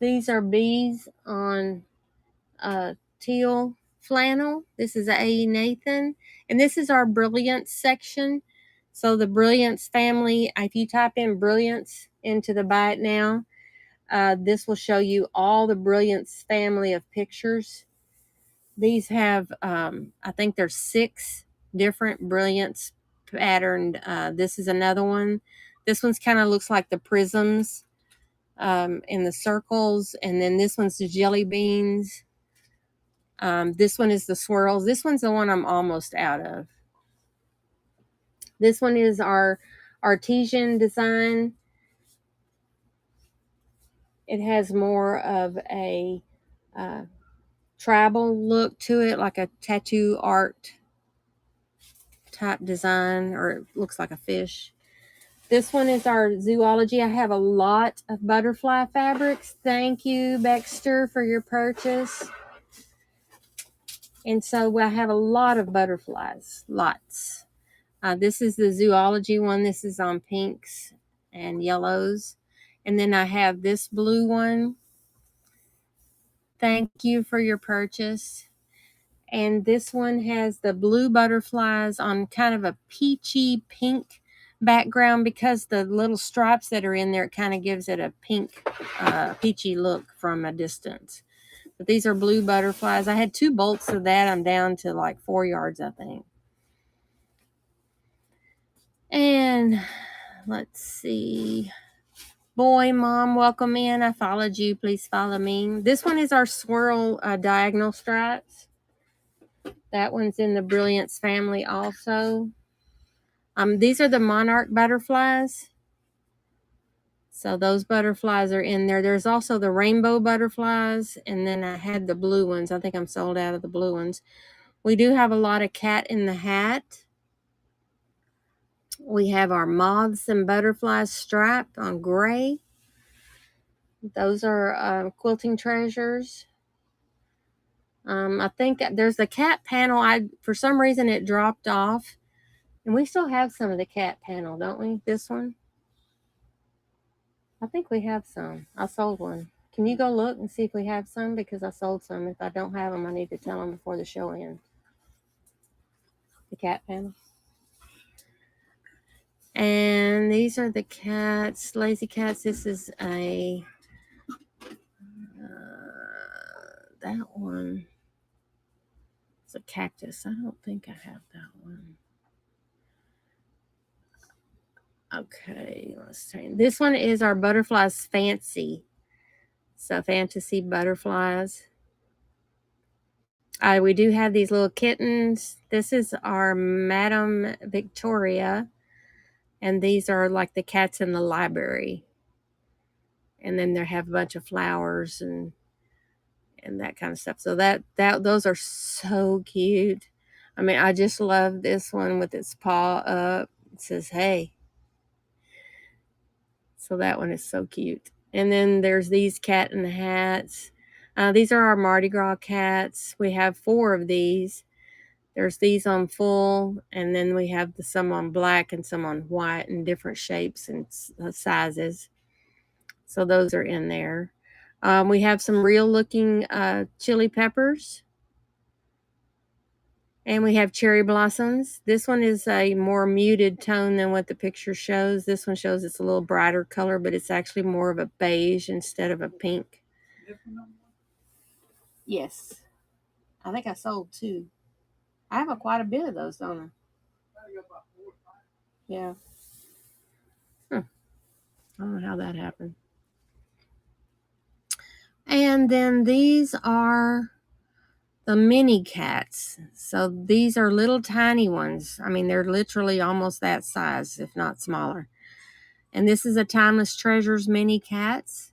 These are bees on teal flannel. This is A. Nathan. And this is our Brilliance section. So the Brilliance family, if you type in Brilliance into the Buy It Now, this will show you all the Brilliance family of pictures. These have, I think there's 6 different Brilliance patterned. This is another one. This one's kind of looks like the prisms in the circles. And then this one's the jelly beans. This one is the swirls. This one's the one I'm almost out of. This one is our artesian design. It has more of a tribal look to it, like a tattoo art type design, or it looks like a fish. This one is our zoology. I have a lot of butterfly fabrics. Thank you, Baxter, for your purchase. And so I have a lot of butterflies, lots. This is the zoology one. This is on pinks and yellows. And then I have this blue one. Thank you for your purchase. And this one has the blue butterflies on kind of a peachy pink background, because the little stripes that are in there, it kind of gives it a pink, peachy look from a distance. But these are blue butterflies. I had 2 bolts of that. I'm down to like 4 yards, I think. And let's see. Boy, Mom, welcome in. I followed you. Please follow me. This one is our swirl diagonal stripes. That one's in the Brilliance family also. These are the monarch butterflies. So those butterflies are in there. There's also the rainbow butterflies, and then I had the blue ones. I think I'm sold out of the blue ones. We do have a lot of cat in the hat. We have our moths and butterflies striped on gray. Those are quilting treasures. I think there's the cat panel. For some reason it dropped off. And we still have some of the cat panel, don't we? This one? I think we have some. I sold one. Can you go look and see if we have some? Because I sold some. If I don't have them, I need to tell them before the show ends. The cat panel. And these are the cats, lazy cats. This is a, that one. It's a cactus. I don't think I have that one. Okay, let's change. This one is our butterflies fancy. So fantasy butterflies. We do have these little kittens. This is our Madame Victoria. And these are like the cats in the library. And then they have a bunch of flowers and that kind of stuff. So those are so cute. I mean, I just love this one with its paw up. It says, hey. So that one is so cute. And then there's these cat in the hats. These are our Mardi Gras cats. We have 4 of these. There's these on full, and then we have some on black and some on white in different shapes and sizes. So those are in there. We have some real looking chili peppers. And we have cherry blossoms. This one is a more muted tone than what the picture shows. This one shows it's a little brighter color, but it's actually more of a beige instead of a pink. Yes. I think I sold 2. I have quite a bit of those, don't I? Yeah. I don't know how that happened. And then these are the mini cats. So these are little tiny ones. I mean, they're literally almost that size, if not smaller. And this is a Timeless Treasures mini cats.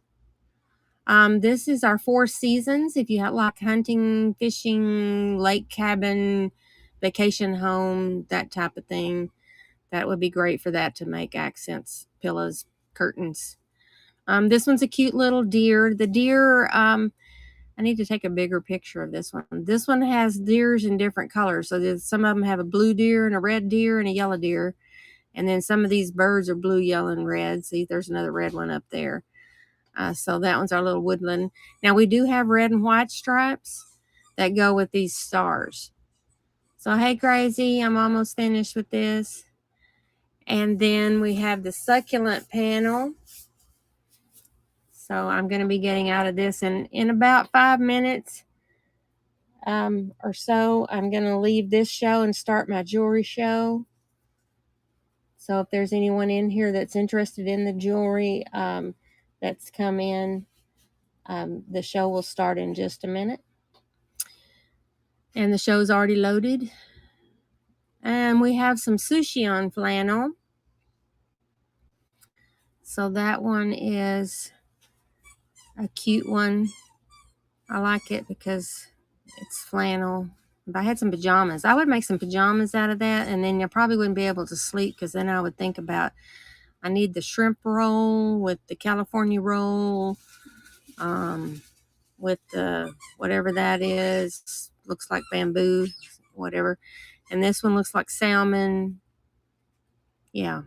This is our 4 seasons. If you like hunting, fishing, lake cabin, vacation home, that type of thing, that would be great for that to make accents, pillows, curtains. This one's a cute little deer. The deer, I need to take a bigger picture of this one. This one has deers in different colors. So some of them have a blue deer and a red deer and a yellow deer. And then some of these birds are blue, yellow, and red. See, there's another red one up there. So that one's our little woodland. Now we do have red and white stripes that go with these stars. So hey, Crazy, I'm almost finished with this. And then we have the succulent panel. So I'm going to be getting out of this in about 5 minutes or so. I'm going to leave this show and start my jewelry show. So if there's anyone in here that's interested in the jewelry that's come in, the show will start in just a minute. And the show's already loaded. And we have some sushi on flannel. So that one is a cute one. I like it because it's flannel. If I had some pajamas, I would make some pajamas out of that. And then you probably wouldn't be able to sleep because then I would think about, I need the shrimp roll with the California roll, with the whatever that is. Looks like bamboo, whatever. And this one looks like salmon. Yeah,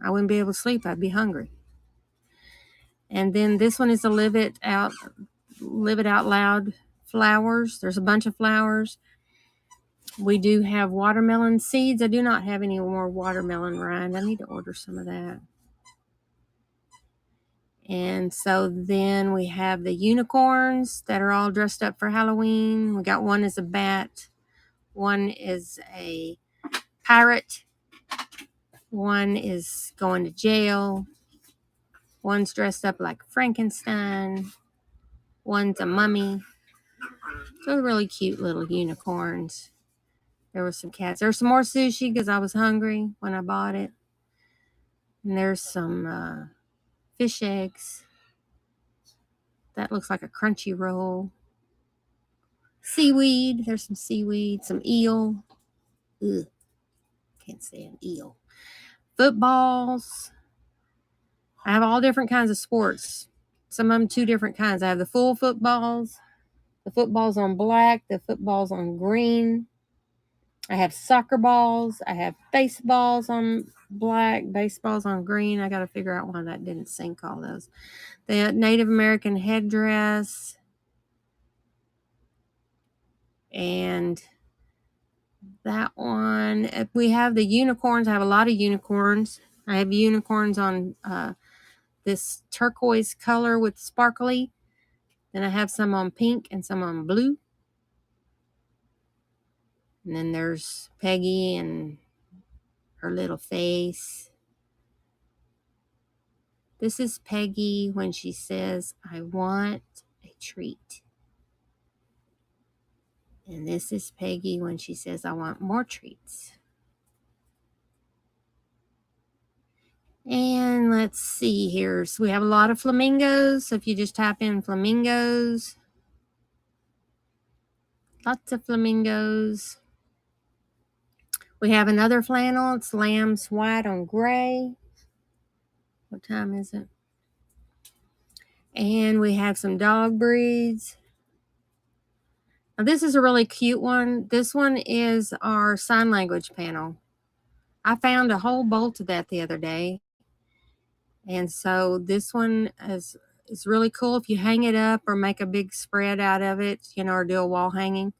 I wouldn't be able to sleep. I'd be hungry. And then this one is a Live It Out Loud flowers. There's a bunch of flowers. We do have watermelon seeds. I do not have any more watermelon rind. I need to order some of that. And so then we have the unicorns that are all dressed up for Halloween. We got one as a bat. One is a pirate. One is going to jail. One's dressed up like Frankenstein. One's a mummy. They're really cute little unicorns. There were some cats. There's some more sushi because I was hungry when I bought it. And there's some fish eggs. That looks like a crunchy roll. Seaweed. There's some seaweed. Some eel. Ugh. Can't stand eel. Footballs. I have all different kinds of sports. Some of them 2 different kinds. I have the full footballs. The footballs on black. The footballs on green. I have soccer balls. I have baseballs on black, baseballs on green. I got to figure out why that didn't sync all those. The Native American headdress. And that one. We have the unicorns. I have a lot of unicorns. I have unicorns on this turquoise color with sparkly. Then I have some on pink and some on blue. And then there's Peggy and her little face. This is Peggy when she says, I want a treat. And this is Peggy when she says, I want more treats. And let's see here. So we have a lot of flamingos. So if you just type in flamingos, lots of flamingos. We have another flannel. It's lamb's white on gray. What time is it? And we have some dog breeds. Now this is a really cute one. This one is our sign language panel. I found a whole bolt of that the other day. And so this one is really cool if you hang it up or make a big spread out of it, or do a wall hanging,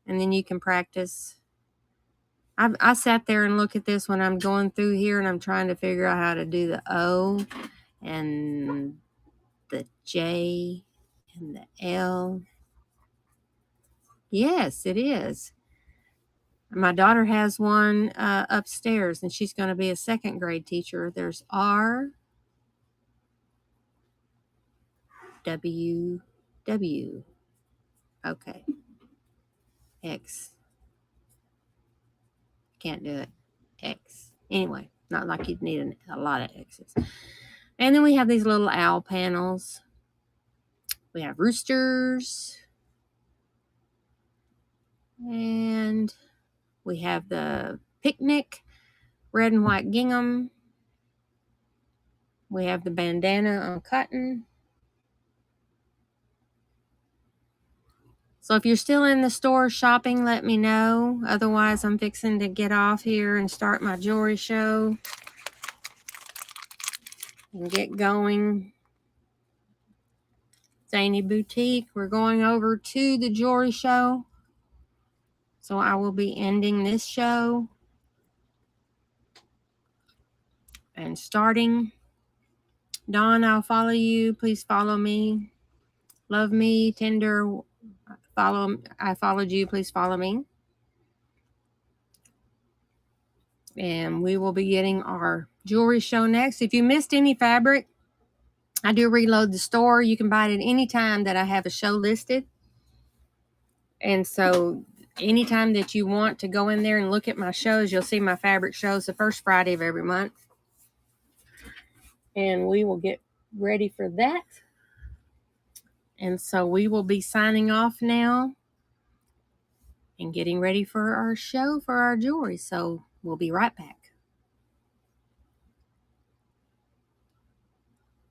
and then you can practice. I sat there and look at this when I'm going through here and I'm trying to figure out how to do the O and the J and the L. Yes, it is. My daughter has one upstairs and she's going to be a 2nd grade teacher. There's R, W, W. Okay. X. Can't do it. X. Anyway, not like you'd need a lot of X's. And then we have these little owl panels. We have roosters. And we have the picnic, red and white gingham. We have the bandana on cotton. So if you're still in the store shopping, let me know. Otherwise, I'm fixing to get off here and start my jewelry show and get going. Zany Boutique. We're going over to the jewelry show. So I will be ending this show and starting. Dawn, I'll follow you. Please follow me. Love me, tender. I followed you. Please follow me. And we will be getting our jewelry show next. If you missed any fabric, I do reload the store. You can buy it at any time that I have a show listed. And so anytime that you want to go in there and look at my shows, you'll see my fabric shows the first Friday of every month. And we will get ready for that. And so we will be signing off now and getting ready for our show for our jewelry. So we'll be right back.